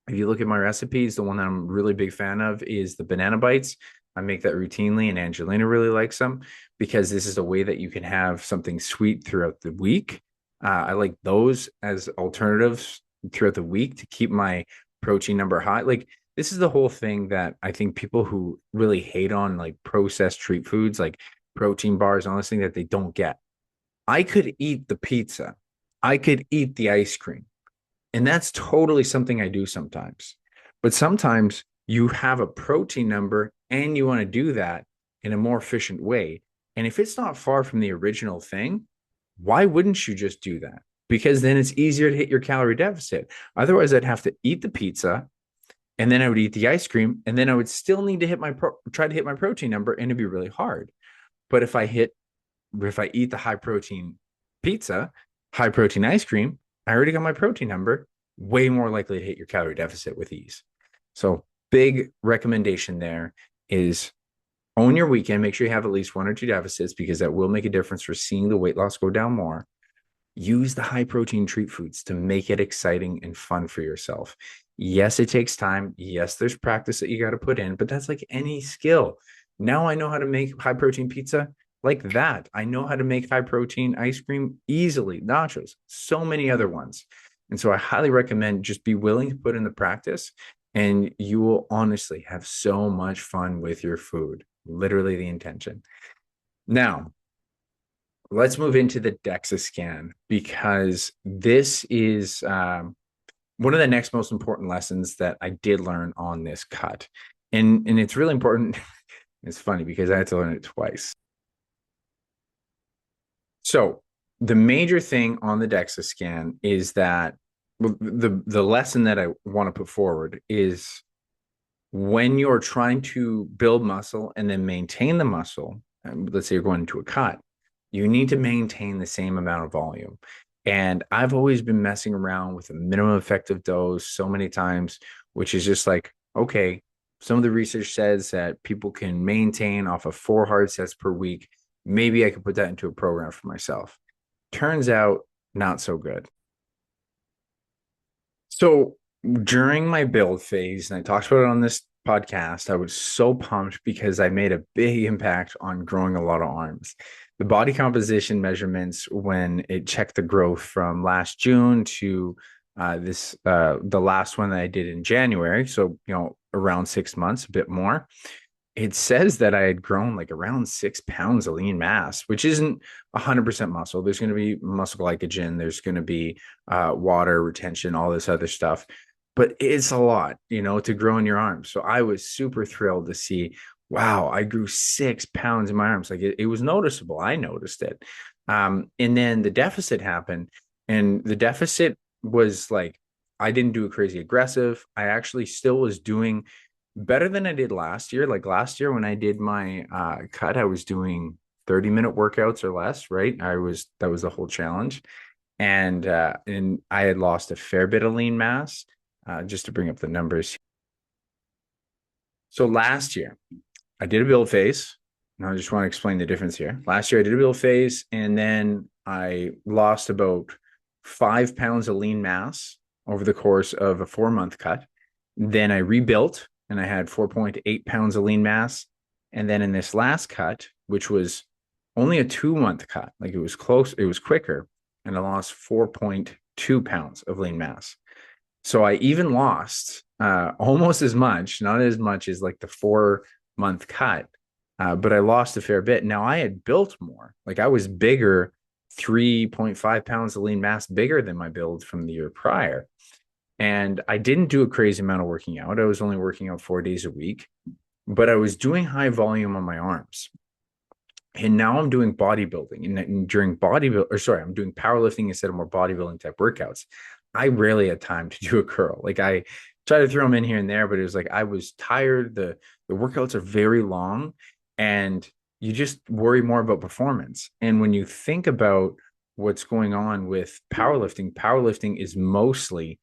if you look at my recipes, the one that I'm really big fan of is the banana bites. I make that routinely, and Angelina really likes them because this is a way that you can have something sweet throughout the week. I like those as alternatives throughout the week to keep my protein number high. Like, this is the whole thing that I think people who really hate on like processed treat foods, like protein bars, and all this thing that they don't get. I could eat the pizza. I could eat the ice cream. And that's totally something I do sometimes. But sometimes you have a protein number and you want to do that in a more efficient way. And if it's not far from the original thing, why wouldn't you just do that? Because then it's easier to hit your calorie deficit. Otherwise, I'd have to eat the pizza and then I would eat the ice cream and then I would still need to try to hit my protein number, and it'd be really hard. But if I eat the high protein pizza, high protein ice cream, I already got my protein number, way more likely to hit your calorie deficit with ease. So big recommendation there is own your weekend. Make sure you have at least 1 or 2 deficits because that will make a difference for seeing the weight loss go down more. Use the high protein treat foods to make it exciting and fun for yourself. Yes, it takes time. Yes, there's practice that you got to put in, but that's like any skill. Now I know how to make high protein pizza like that. I know how to make high protein ice cream easily, nachos, so many other ones. And so I highly recommend just be willing to put in the practice, and you will honestly have so much fun with your food. Literally the intention. Now, let's move into the DEXA scan, because this is one of the next most important lessons that I did learn on this cut. And it's really important. It's funny because I had to learn it twice. So the major thing on the DEXA scan is that the lesson that I want to put forward is when you're trying to build muscle and then maintain the muscle, let's say you're going into a cut, you need to maintain the same amount of volume. And I've always been messing around with a minimum effective dose so many times, which is just like, okay, some of the research says that people can maintain off of 4 hard sets per week. Maybe I could put that into a program for myself. Turns out, not so good. So during my build phase, and I talked about it on this podcast, I was so pumped because I made a big impact on growing a lot of arms. The body composition measurements, when it checked the growth from last June to the last one that I did in January, so around 6 months, a bit more, it says that I had grown like around 6 pounds of lean mass, which isn't 100% muscle. There's going to be muscle glycogen. There's going to be water retention, all this other stuff. But it's a lot, to grow in your arms. So I was super thrilled to see, wow, I grew 6 pounds in my arms. Like it was noticeable. I noticed it. And then the deficit happened. And the deficit was like, I didn't do it crazy aggressive. I actually still was doing better than I did last year. Like last year when I did my cut, I was doing 30-minute workouts or less, right? That was the whole challenge. And I had lost a fair bit of lean mass, just to bring up the numbers. So last year I did a build phase. And I just want to explain the difference here. Last year I did a build phase, and then I lost about 5 pounds of lean mass over the course of a 4-month cut. Then I rebuilt, and I had 4.8 pounds of lean mass. And then in this last cut, which was only a 2-month cut, like it was close, it was quicker, and I lost 4.2 pounds of lean mass. So I even lost almost as much, not as much as like the 4-month cut, but I lost a fair bit. Now I had built more, like I was bigger, 3.5 pounds of lean mass bigger than my build from the year prior. And I didn't do a crazy amount of working out. I was only working out 4 days a week, but I was doing high volume on my arms. And now I'm doing bodybuilding, and during I'm doing powerlifting instead of more bodybuilding type workouts. I rarely had time to do a curl. Like I try to throw them in here and there, but it was like I was tired. The workouts are very long, and you just worry more about performance. And when you think about what's going on with powerlifting, powerlifting is mostly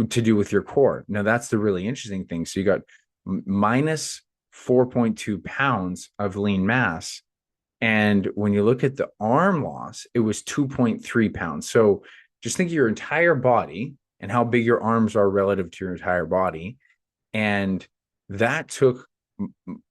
to do with your core. Now, that's the really interesting thing. So you got minus 4.2 pounds of lean mass. And when you look at the arm loss, it was 2.3 pounds. So just think of your entire body and how big your arms are relative to your entire body. And that took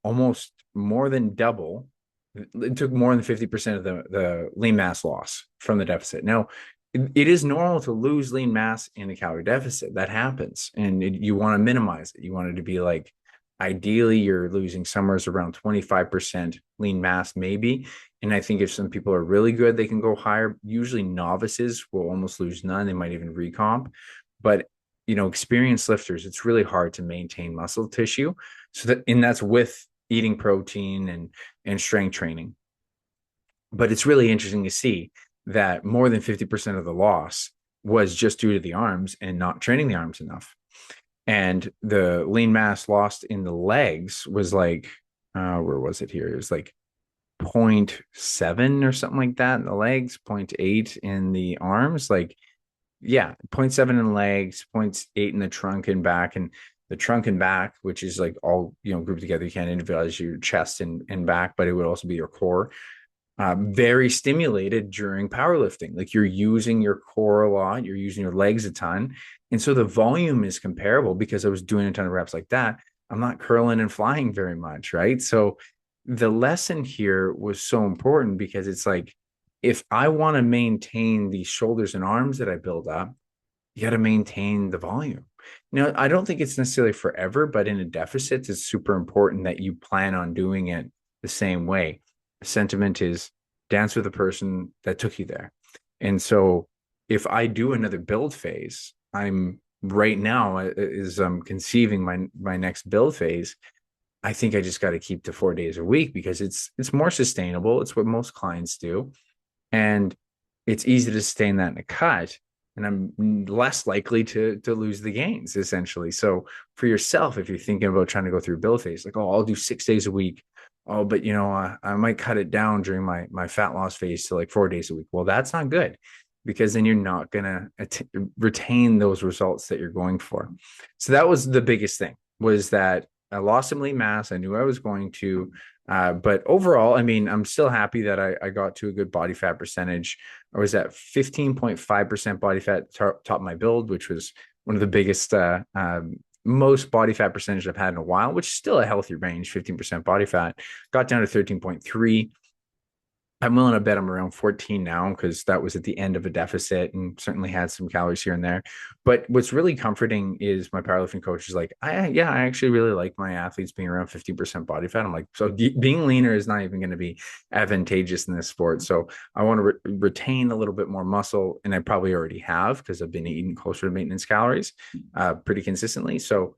almost more than double. It took more than 50% of the lean mass loss from the deficit. Now, it is normal to lose lean mass in a calorie deficit. That happens. And you want to minimize it. You want it to be like, ideally, you're losing somewhere around 25% lean mass, maybe. And I think if some people are really good, they can go higher. Usually novices will almost lose none. They might even recomp. But experienced lifters, it's really hard to maintain muscle tissue. And that's with eating protein and strength training. But it's really interesting to see that more than 50% of the loss was just due to the arms and not training the arms enough. And the lean mass lost in the legs was like, where was it here? It was like 0.7 or something like that in the legs, 0.8 in the arms. Like, yeah, 0.7 in the legs, 0.8 in the trunk and back. And the trunk and back, which is like all, grouped together. You can't individualize your chest and back, but it would also be your core. Very stimulated during powerlifting. Like you're using your core a lot, you're using your legs a ton. And so the volume is comparable because I was doing a ton of reps like that. I'm not curling and flying very much, right? So the lesson here was so important because it's like, if I want to maintain these shoulders and arms that I build up, you got to maintain the volume. Now, I don't think it's necessarily forever, but in a deficit, it's super important that you plan on doing it the same way. The sentiment is dance with the person that took you there. And so if I do another build phase, I'm right now is conceiving my next build phase. I think I just got to keep to 4 days a week because it's more sustainable. It's what most clients do. And it's easy to sustain that in a cut. And I'm less likely to lose the gains, essentially. So for yourself, if you're thinking about trying to go through build phase, like, oh, I'll do 6 days a week. Oh, but I might cut it down during my fat loss phase to like 4 days a week. Well, that's not good because then you're not going to retain those results that you're going for. So that was the biggest thing, was that I lost some lean mass. I knew I was going to, but overall, I mean, I'm still happy that I got to a good body fat percentage. I was at 15.5% body fat top of my build, which was one of the biggest, most body fat percentage I've had in a while, which is still a healthy range, 15% body fat. Got down to 13.3. I'm willing to bet I'm around 14 now because that was at the end of a deficit and certainly had some calories here and there. But what's really comforting is my powerlifting coach is like, I actually really like my athletes being around 15% body fat. I'm like, so being leaner is not even going to be advantageous in this sport. So I want to retain a little bit more muscle. And I probably already have because I've been eating closer to maintenance calories pretty consistently. So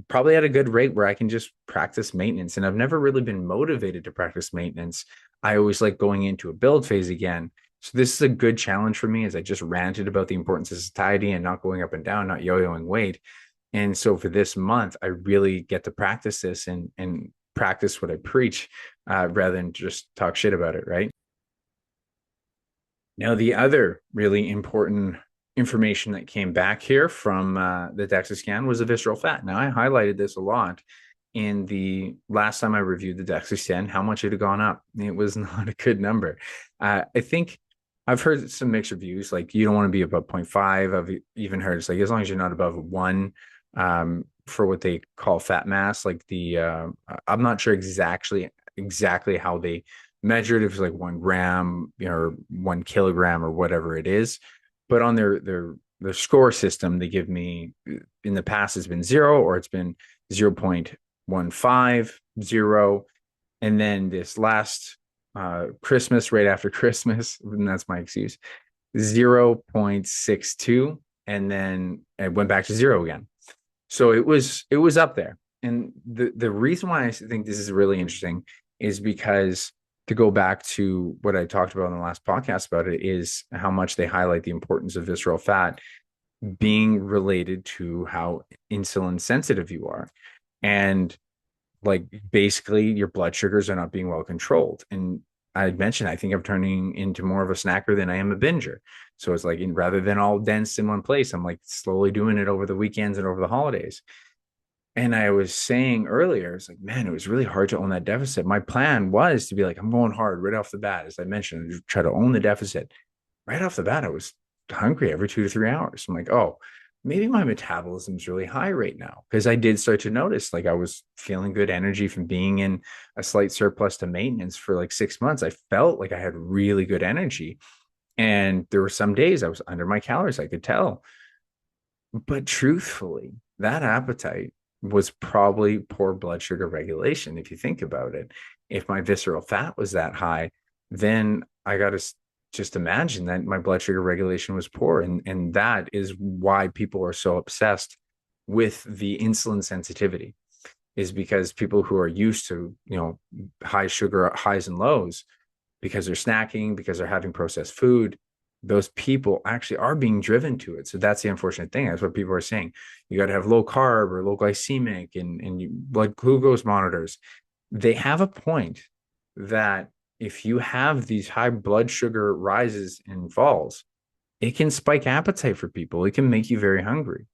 probably at a good rate where I can just practice maintenance. And I've never really been motivated to practice maintenance. I always like going into a build phase again. So this is a good challenge for me as I just ranted about the importance of satiety and not going up and down, not yo-yoing weight. And so for this month, I really get to practice this and practice what I preach rather than just talk shit about it, right? Now, the other really important information that came back here from the DEXA scan was the visceral fat. Now, I highlighted this a lot in the last time I reviewed the DEXA scan, how much it had gone up. It was not a good number. I think I've heard some mixed reviews, like you don't want to be above 0.5. I've even heard it's like as long as you're not above 1 for what they call fat mass, like I'm not sure exactly how they measured if it's like 1 gram or 1 kilogram or whatever it is. But on their score system, they give me in the past it's been 0 or it's been 0.150. And then this last Christmas, right after Christmas, and that's my excuse, 0.62. And then it went back to 0 again. So it was up there. And the reason why I think this is really interesting is because, to go back to what I talked about in the last podcast about it, is how much they highlight the importance of visceral fat. being related to how insulin sensitive you are. And like basically your blood sugars are not being well controlled. And I mentioned, I think I'm turning into more of a snacker than I am a binger. So it's like, rather than all dense in one place, I'm like slowly doing it over the weekends and over the holidays. And I was saying earlier, it's like, man, it was really hard to own that deficit. My plan was to be like, I'm going hard right off the bat. As I mentioned, try to own the deficit. Right off the bat, I was hungry every 2 to 3 hours. I'm like, oh, maybe my metabolism's really high right now. Because I did start to notice like I was feeling good energy from being in a slight surplus to maintenance for like 6 months. I felt like I had really good energy. And there were some days I was under my calories, I could tell. But truthfully, that appetite was probably poor blood sugar regulation. If you think about it, if my visceral fat was that high, then I got to just imagine that my blood sugar regulation was poor. And that is why people are so obsessed with the insulin sensitivity, is because people who are used to, high sugar highs and lows, because they're snacking, because they're having processed food, those people actually are being driven to it. So that's the unfortunate thing. That's what people are saying. You got to have low carb or low glycemic and blood glucose monitors. They have a point that if you have these high blood sugar rises and falls, it can spike appetite for people. It can make you very hungry.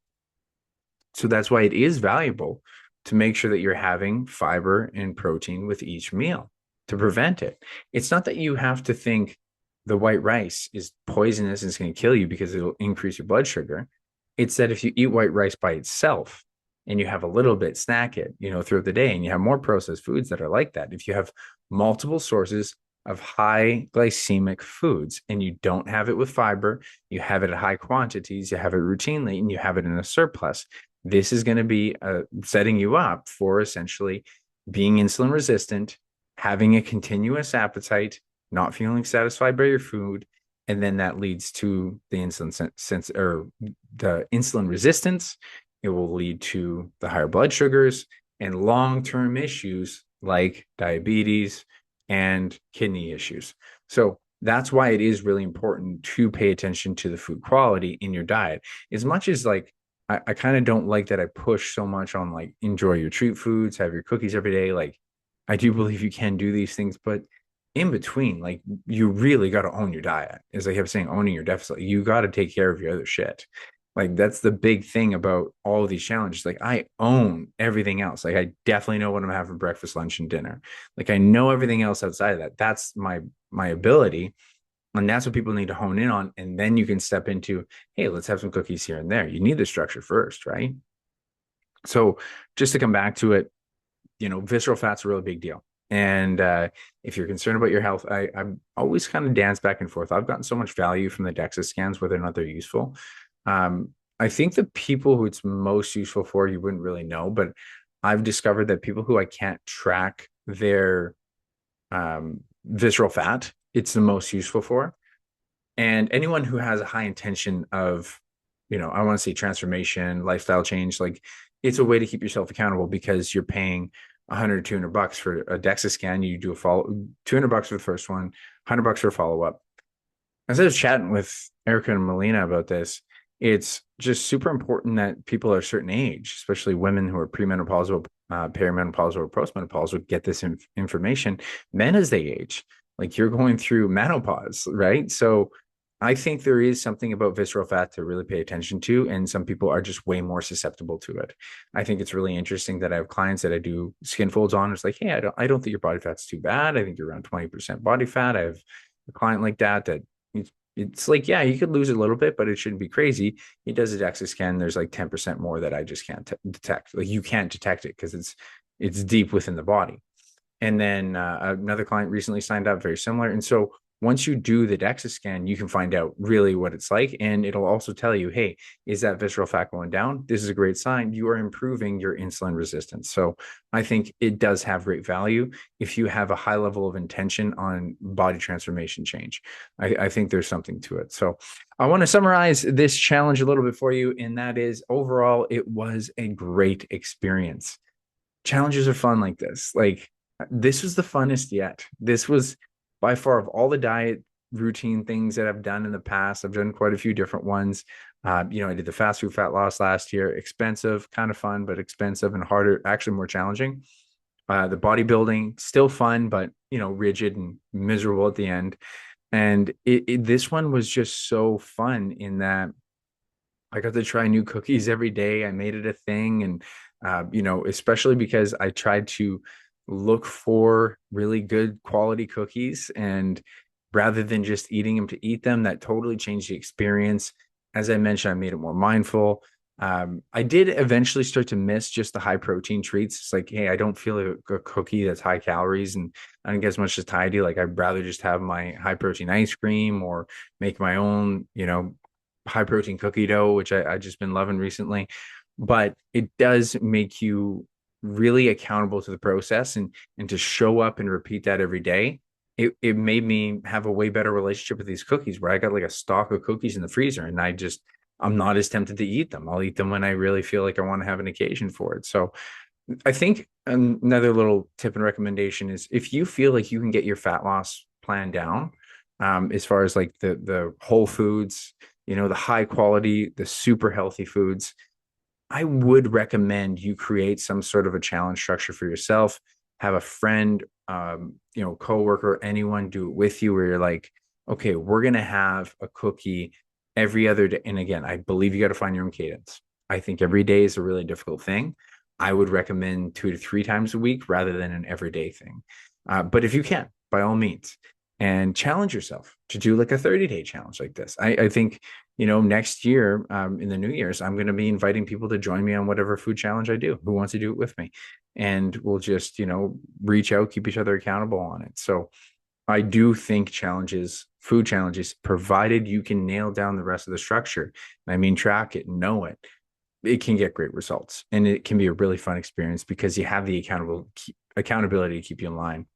So that's why it is valuable to make sure that you're having fiber and protein with each meal to prevent it. It's not that you have to think the white rice is poisonous and it's going to kill you because it'll increase your blood sugar. It's that if you eat white rice by itself and you have a little bit, snack it, throughout the day, and you have more processed foods that are like that. If you have multiple sources of high glycemic foods and you don't have it with fiber, you have it at high quantities, you have it routinely, and you have it in a surplus, this is going to be setting you up for essentially being insulin resistant, having a continuous appetite, not feeling satisfied by your food, and then that leads to the the insulin resistance. It will lead to the higher blood sugars and long-term issues like diabetes and kidney issues. So that's why it is really important to pay attention to the food quality in your diet. As much as like I kind of don't like that I push so much on like enjoy your treat foods, have your cookies every day. Like I do believe you can do these things, but in between, like you really got to own your diet. As I kept saying, owning your deficit, you got to take care of your other shit. Like that's the big thing about all of these challenges. Like I own everything else. Like I definitely know what I'm having for breakfast, lunch, and dinner. Like I know everything else outside of that. That's my ability. And that's what people need to hone in on. And then you can step into, hey, let's have some cookies here and there. You need the structure first, right? So just to come back to it, visceral fat's a really big deal. And if you're concerned about your health, I'm always kind of dance back and forth. I've gotten so much value from the DEXA scans, whether or not they're useful. I think the people who it's most useful for, you wouldn't really know, but I've discovered that people who I can't track their visceral fat, it's the most useful for. And anyone who has a high intention of, I want to say transformation, lifestyle change, like it's a way to keep yourself accountable because you're paying 100, $200 for a DEXA scan. You do a follow, $200 for the first one, $100 for a follow up. As I was chatting with Erica and Melina about this, it's just super important that people at a certain age, especially women who are premenopausal, perimenopausal, or postmenopausal, get this information. Men as they age, like you're going through menopause, right? So I think there is something about visceral fat to really pay attention to, and some people are just way more susceptible to it. I think it's really interesting that I have clients that I do skin folds on. It's like, hey, I don't think your body fat's too bad. I think you're around 20% body fat. I have a client like that it's like, yeah, you could lose a little bit, but it shouldn't be crazy. He does a DEXA scan. There's like 10% more that I just can't detect. Like you can't detect it because it's deep within the body. And then another client recently signed up, very similar. And so once you do the DEXA scan, you can find out really what it's like. And it'll also tell you, hey, is that visceral fat going down? This is a great sign. You are improving your insulin resistance. So I think it does have great value if you have a high level of intention on body transformation change. I think there's something to it. So I want to summarize this challenge a little bit for you. And that is overall, it was a great experience. Challenges are fun like this. Like this was the funnest yet. This was by far of all the diet routine things that I've done in the past. I've done quite a few different ones. I did the fast food fat loss last year. Expensive, kind of fun, but expensive and harder, actually more challenging. The bodybuilding, still fun, but rigid and miserable at the end. And this one was just so fun in that I got to try new cookies every day. I made it a thing. And, especially because I tried to look for really good quality cookies. And rather than just eating them to eat them, that totally changed the experience. As I mentioned, I made it more mindful. I did eventually start to miss just the high protein treats. It's like, hey, I don't feel like a cookie that's high calories and I don't get as much satiety. Like I'd rather just have my high protein ice cream or make my own, high protein cookie dough, which I just been loving recently. But it does make you really accountable to the process and to show up and repeat that every day. It made me have a way better relationship with these cookies where I got like a stock of cookies in the freezer and I'm not as tempted to eat them. I'll eat them when I really feel like I want to have an occasion for it. So I think another little tip and recommendation is if you feel like you can get your fat loss plan down, as far as like the whole foods, the high quality, the super healthy foods, I would recommend you create some sort of a challenge structure for yourself. Have a friend, coworker, anyone do it with you where you're like, okay, we're gonna have a cookie every other day. And again, I believe you got to find your own cadence. I think every day is a really difficult thing. I would recommend 2 to 3 times a week rather than an everyday thing. But if you can, by all means, and challenge yourself to do like a 30-day challenge like this. I think, next year, in the New Year's, I'm going to be inviting people to join me on whatever food challenge I do, who wants to do it with me. And we'll just, reach out, keep each other accountable on it. So I do think food challenges, provided you can nail down the rest of the structure, I mean, track it, know it can get great results. And it can be a really fun experience because you have the accountability to keep you in line.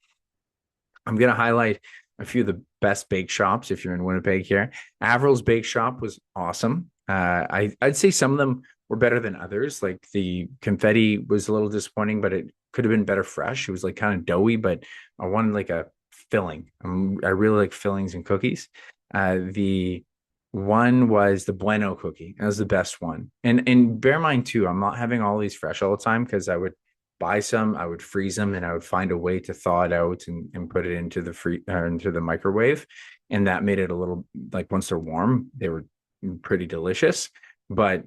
I'm going to highlight a few of the best bake shops if you're in Winnipeg here. Avril's Bake Shop was awesome. I'd say some of them were better than others. Like the confetti was a little disappointing, but it could have been better fresh. It was like kind of doughy, but I wanted like a filling. I really like fillings and cookies. The one was the Bueno cookie. That was the best one. And bear in mind too, I'm not having all these fresh all the time because I would buy some, I would freeze them, and I would find a way to thaw it out and put it into into the microwave. And that made it a little like once they're warm, they were pretty delicious. But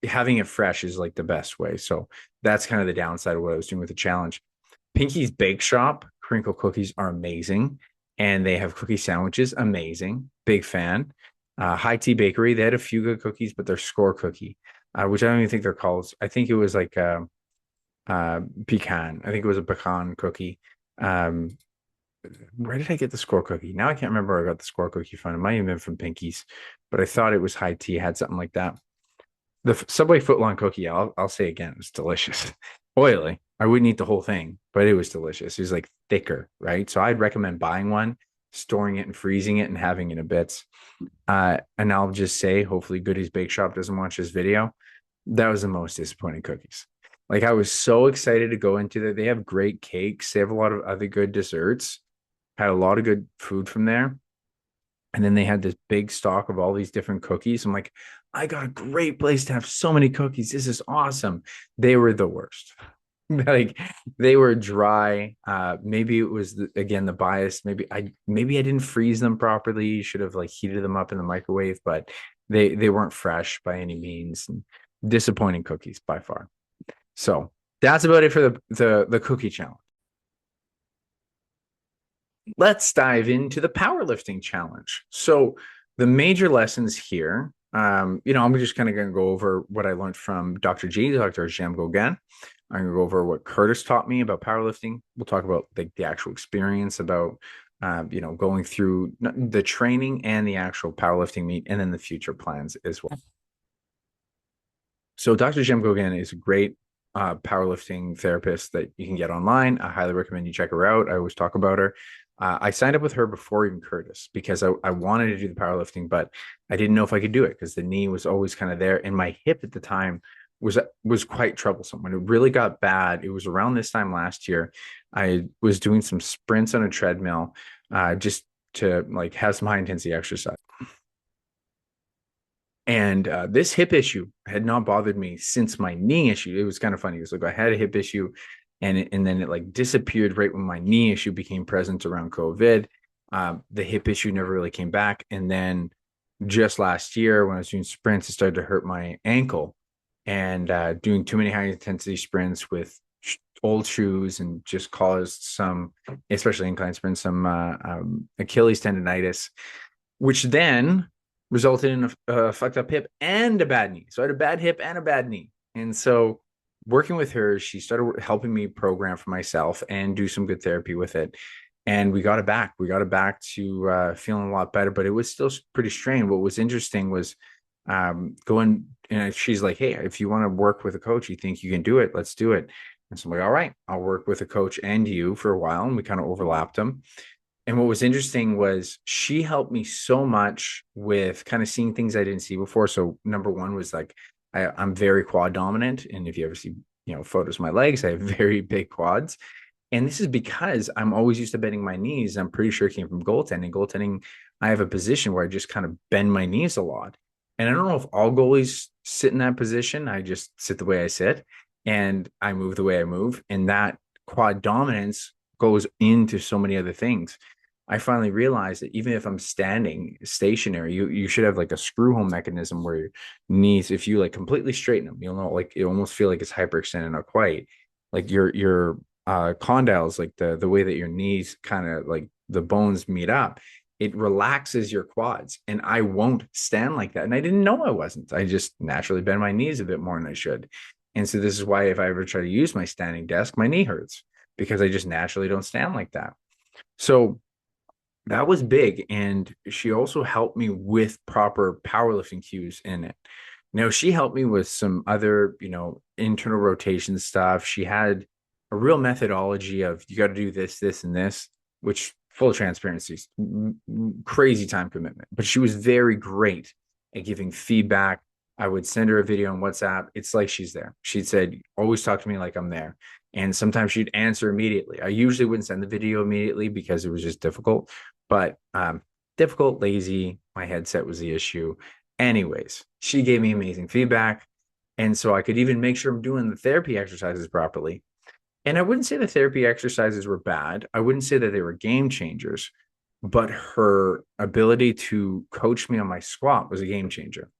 having it fresh is like the best way. So that's kind of the downside of what I was doing with the challenge. Pinky's Bake Shop crinkle cookies are amazing, and they have cookie sandwiches, amazing. Big fan. High Tea Bakery, they had a few good cookies, but they're score cookie, which I don't even think they're called. I think it was like pecan. I think it was a pecan cookie. Um, where did I get the score cookie? Now I can't remember where I got the score cookie from. It might have been from Pinky's, but I thought it was High Tea, had something like that. The Subway footlong cookie, I'll say again, it was delicious. Oily. I wouldn't eat the whole thing, but it was delicious. It was like thicker, right? So I'd recommend buying one, storing it and freezing it and having it in bits. And I'll just say, hopefully Goody's Bake Shop doesn't watch this video. That was the most disappointing cookies. Like I was so excited to go into that. They have great cakes. They have a lot of other good desserts. Had a lot of good food from there. And then they had this big stock of all these different cookies. I'm like, I got a great place to have so many cookies. This is awesome. They were the worst. Like they were dry. Maybe it was again the bias. Maybe I didn't freeze them properly. Should have like heated them up in the microwave, but they weren't fresh by any means. And disappointing cookies by far. So that's about it for the cookie challenge. Let's dive into the powerlifting challenge. So the major lessons here, I'm just kind of going to go over what I learned from Dr. Jem Gogan. I'm going to go over what Curtis taught me about powerlifting. We'll talk about the actual experience about, going through the training and the actual powerlifting meet, and then the future plans as well. So Dr. Jem Gogan is a great powerlifting therapist that you can get online. I highly recommend you check her out. I always talk about her. I signed up with her before even Curtis because I wanted to do the powerlifting, but I didn't know if I could do it because the knee was always kind of there. And my hip at the time was quite troublesome. When it really got bad, it was around this time last year. I was doing some sprints on a treadmill just to like have some high intensity exercise. And this hip issue had not bothered me since my knee issue. It was kind of funny. It was like I had a hip issue, and then it like disappeared right when my knee issue became present around COVID. The hip issue never really came back, and then just last year when I was doing sprints, it started to hurt my ankle, and doing too many high intensity sprints with old shoes and just caused some, especially incline sprints, some Achilles tendonitis, which then resulted in a fucked up hip and a bad knee. So I had a bad hip and a bad knee. And so working with her, she started helping me program for myself and do some good therapy with it. And we got it back. We got it back to feeling a lot better, but it was still pretty strained. What was interesting was going, and she's like, hey, if you want to work with a coach, you think you can do it, let's do it. And so I'm like, all right, I'll work with a coach and you for a while. And we kind of overlapped them. And what was interesting was she helped me so much with kind of seeing things I didn't see before. So number one was like, I'm very quad dominant. And if you ever see, photos of my legs, I have very big quads. And this is because I'm always used to bending my knees. I'm pretty sure it came from goaltending. Goaltending, I have a position where I just kind of bend my knees a lot. And I don't know if all goalies sit in that position. I just sit the way I sit and I move the way I move. And that quad dominance goes into so many other things. I finally realized that even if I'm standing stationary, you should have like a screw home mechanism where your knees, if you like completely straighten them, you'll know, like you almost feel like it's hyperextended, not quite. Like your condyles, like the way that your knees kind of like the bones meet up, it relaxes your quads. And I won't stand like that. And I didn't know I wasn't. I just naturally bend my knees a bit more than I should. And so this is why if I ever try to use my standing desk, my knee hurts because I just naturally don't stand like that. So that was big. And she also helped me with proper powerlifting cues in it. Now, she helped me with some other, internal rotation stuff. She had a real methodology of you got to do this, this, and this, which full transparency, crazy time commitment. But she was very great at giving feedback. I would send her a video on WhatsApp. It's like she's there. She'd said, always talk to me like I'm there. And sometimes she'd answer immediately. I usually wouldn't send the video immediately because it was just difficult, but difficult, lazy. My headset was the issue. Anyways, she gave me amazing feedback. And so I could even make sure I'm doing the therapy exercises properly. And I wouldn't say the therapy exercises were bad. I wouldn't say that they were game changers, but her ability to coach me on my squat was a game changer,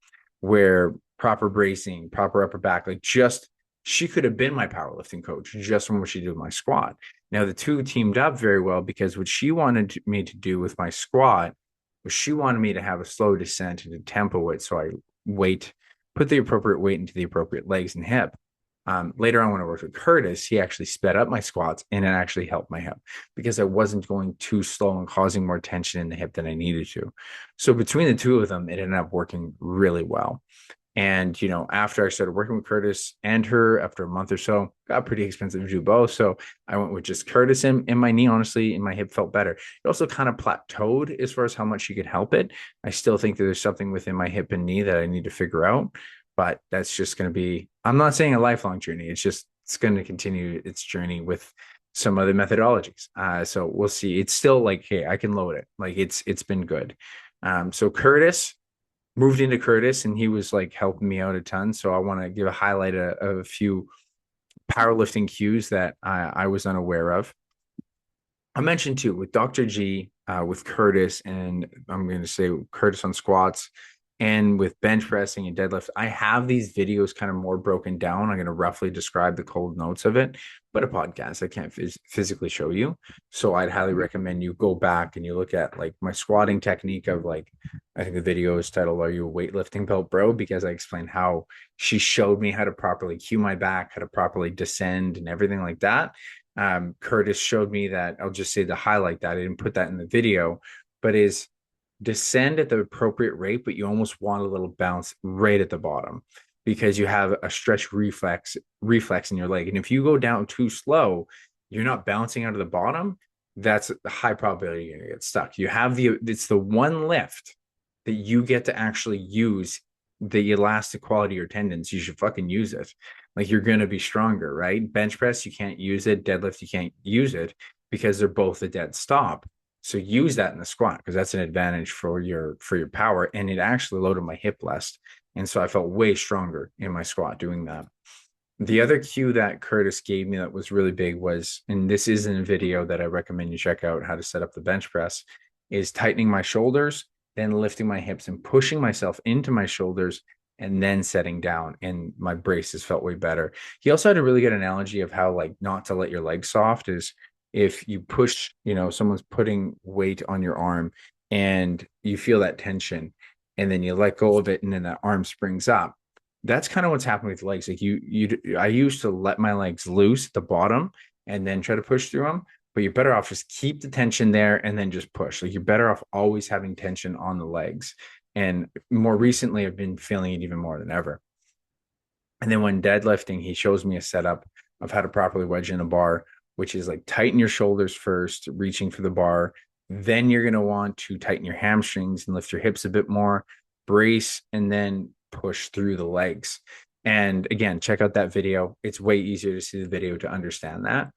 where proper bracing, proper upper back, like just she could have been my powerlifting coach just from what she did with my squat. Now, the two teamed up very well because what she wanted me to do with my squat was she wanted me to have a slow descent and to tempo it. So I put the appropriate weight into the appropriate legs and hip. Later on, when I worked with Curtis, he actually sped up my squats and it actually helped my hip because I wasn't going too slow and causing more tension in the hip than I needed to. So between the two of them, it ended up working really well. And, after I started working with Curtis and her after a month or so, got pretty expensive to do both. So I went with just Curtis and my knee, honestly, and my hip felt better. It also kind of plateaued as far as how much she could help it. I still think that there's something within my hip and knee that I need to figure out, but that's just going to be, I'm not saying a lifelong journey. It's going to continue its journey with some other methodologies. So we'll see. It's still like, hey, I can load it. Like it's been good. So Curtis, moved into Curtis and he was like helping me out a ton. So I want to give a highlight of a few powerlifting cues that I was unaware of. I mentioned too with Dr. G, with Curtis, and I'm going to say Curtis on squats and with bench pressing and deadlift. I have these videos kind of more broken down. I'm going to roughly describe the cold notes of it, but a podcast I can't physically show you. So I'd highly recommend you go back and you look at like my squatting technique of like, I think the video is titled, Are You a Weightlifting Belt Bro? Because I explained how she showed me how to properly cue my back, how to properly descend and everything like that. Curtis showed me that, I'll just say to highlight that. I didn't put that in the video, but is descend at the appropriate rate, but you almost want a little bounce right at the bottom because you have a stretch reflex in your leg. And if you go down too slow, you're not bouncing out of the bottom. That's a high probability you're going to get stuck. It's the one lift that you get to actually use the elastic quality of your tendons. You should fucking use it. Like you're going to be stronger, right? Bench press, you can't use it. Deadlift, you can't use it because they're both a dead stop. So use that in the squat because that's an advantage for your power. And it actually loaded my hip less And so I felt way stronger in my squat doing that. The other cue that Curtis gave me that was really big was, and this is in a video that I recommend you check out, how to set up the bench press, is tightening my shoulders, then lifting my hips and pushing myself into my shoulders and then setting down. And my braces felt way better. He also had a really good analogy of how, like, not to let your legs soft is if you push, someone's putting weight on your arm and you feel that tension and then you let go of it and then that arm springs up. That's kind of what's happening with legs. Like I used to let my legs loose at the bottom and then try to push through them, but you're better off just keep the tension there and then just push. Like, you're better off always having tension on the legs. And more recently, I've been feeling it even more than ever. And then when deadlifting, he shows me a setup of how to properly wedge in a bar, which is like tighten your shoulders first, reaching for the bar. Then you're going to want to tighten your hamstrings and lift your hips a bit more, brace, and then push through the legs. And again, check out that video. It's way easier to see the video to understand that.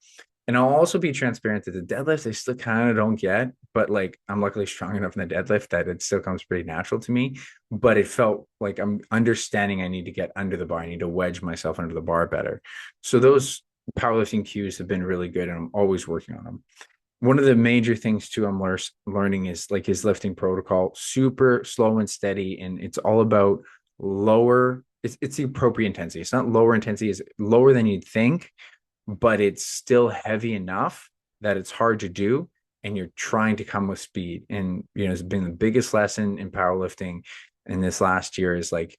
And I'll also be transparent that the deadlift I still kind of don't get, but like I'm luckily strong enough in the deadlift that it still comes pretty natural to me. But it felt like I'm understanding I need to get under the bar. I need to wedge myself under the bar better. So those powerlifting cues have been really good, and I'm always working on them. One of the major things too I'm learning is like his lifting protocol, super slow and steady, and it's all about lower. It's the appropriate intensity. It's not lower intensity; it's lower than you'd think, but it's still heavy enough that it's hard to do, and you're trying to come with speed. And it's been the biggest lesson in powerlifting in this last year is like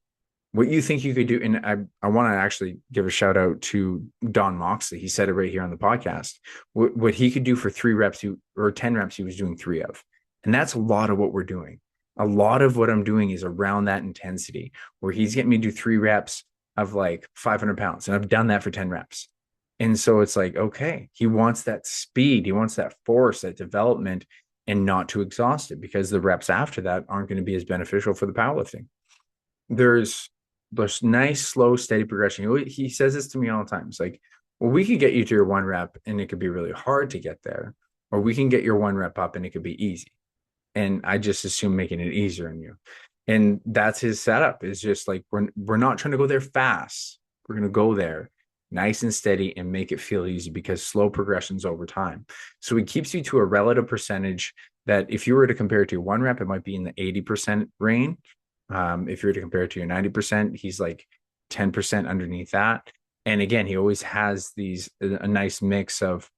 what you think you could do. And I want to actually give a shout out to Don Moxley. He said it right here on the podcast. What he could do for 3 reps or 10 reps, he was doing 3 of. And that's a lot of what we're doing. A lot of what I'm doing is around that intensity where he's getting me to do 3 reps of like 500 pounds. And I've done that for 10 reps. And so it's like, okay, he wants that speed. He wants that force, that development, and not too exhausted, because the reps after that aren't going to be as beneficial for the powerlifting. There's nice, slow, steady progression. He says this to me all the time. It's like, well, we could get you to your 1 rep and it could be really hard to get there, or we can get your 1 rep up and it could be easy. And I just assume making it easier on you. And that's his setup. Is just like, we're not trying to go there fast. We're going to go there nice and steady and make it feel easy, because slow progressions over time. So it keeps you to a relative percentage that if you were to compare it to your 1 rep, it might be in the 80% range. If you were to compare it to your 90%, he's like 10% underneath that. And again, he always has a nice mix of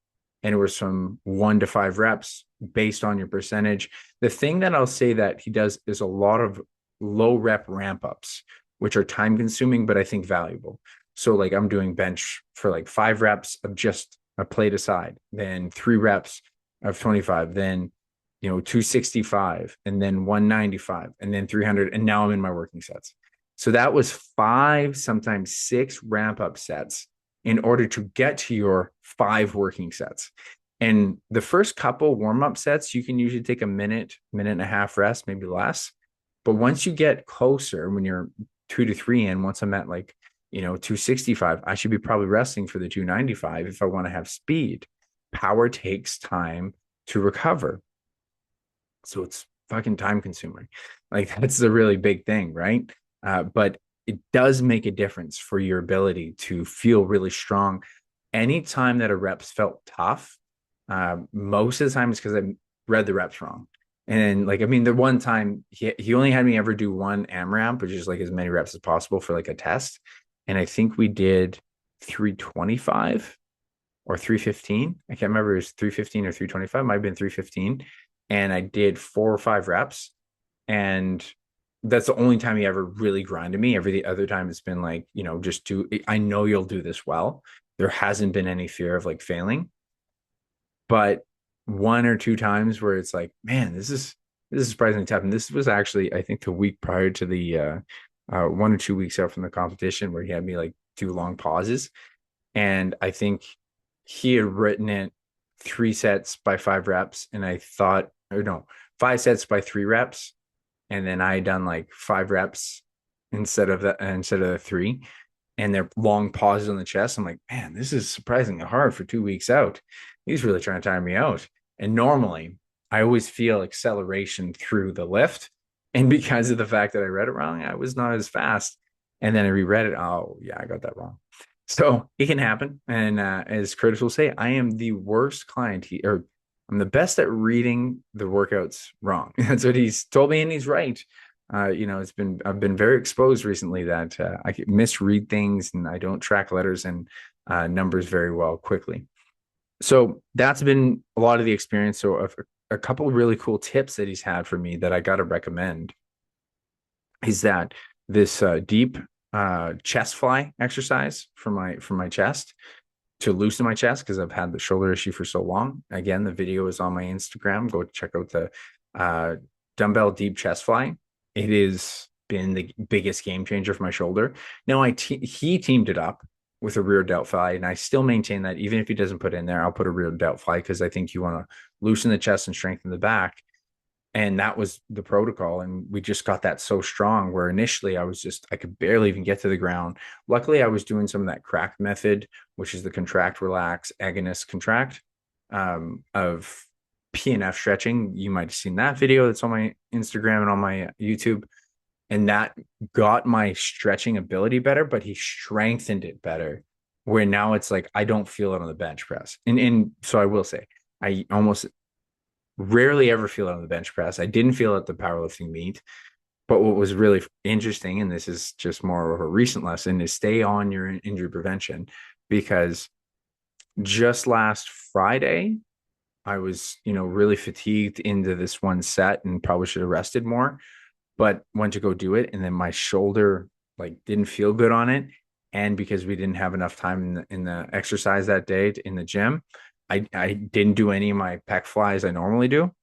anywhere from 1 to 5 reps based on your percentage. The thing that I'll say that he does is a lot of low rep ramp ups, which are time consuming, but I think valuable. So like I'm doing bench for like 5 reps of just a plate aside, then 3 reps of 25, then 265, and then 195, and then 300, and now I'm in my working sets. So that was 5, sometimes 6 ramp up sets in order to get to your 5 working sets. And the first couple warm up sets, you can usually take a minute and a half rest, maybe less. But once you get closer, when you're 2 to 3 in, once I'm at like 265, I should be probably resting for the 295 if I want to have speed. Power takes time to recover. So it's fucking time consuming. Like, that's a really big thing, right? But it does make a difference for your ability to feel really strong. Anytime that a reps felt tough, most of the time it's because I read the reps wrong. And like, I mean, the one time he only had me ever do 1 AMRAP, which is like as many reps as possible for like a test. And I think we did 325 or 315. I can't remember. It was 315 or 325. Might have been 315. And I did 4 or 5 reps. And that's the only time he ever really grinded me. Every other time it's been like, just do, I know you'll do this well. There hasn't been any fear of like failing. But 1 or 2 times where it's like, man, this is surprisingly tough. And this was actually, I think, the week prior to the 1 or 2 weeks out from the competition, where he had me like do long pauses. And I think he had written it 3 sets by 5 reps. And I thought, or no, 5 sets by 3 reps. And then I had done like 5 reps instead of the 3. And they're long pauses on the chest. I'm like, man, this is surprisingly hard for 2 weeks out. He's really trying to tire me out. And normally I always feel acceleration through the lift. And because of the fact that I read it wrong, I was not as fast. And then I reread it. Oh, yeah, I got that wrong. So it can happen. And as Curtis will say, I am the worst client. Or I'm the best at reading the workouts wrong. That's what he's told me, and he's right. I've been very exposed recently that I misread things and I don't track letters and numbers very well quickly. So that's been a lot of the experience. So a couple of really cool tips that he's had for me that I got to recommend is that this deep chest fly exercise for my chest to loosen my chest because I've had the shoulder issue for so long. Again, the video is on my Instagram. Go check out the uh, dumbbell deep chest fly. It has been the biggest game changer for my shoulder. Now he teamed it up with a rear delt fly, and I still maintain that even if he doesn't put it in there, I'll put a rear delt fly because I think you want to loosen the chest and strengthen the back. And that was the protocol, and we just got that so strong where initially I could barely even get to the ground. Luckily I was doing some of that crack method, which is the contract, relax, agonist, contract, of PNF stretching. You might have seen that video that's on my Instagram and on my YouTube, and that got my stretching ability better, but he strengthened it better, where now it's like I don't feel it on the bench press. And so I will say I almost rarely ever feel it on the bench press. I didn't feel it at the powerlifting meet. But what was really interesting, and this is just more of a recent lesson, is stay on your injury prevention, because just last Friday, I was, really fatigued into this one set and probably should have rested more, but went to go do it. And then my shoulder like didn't feel good on it. And because we didn't have enough time in the exercise that day in the gym, I didn't do any of my pec flies I normally do,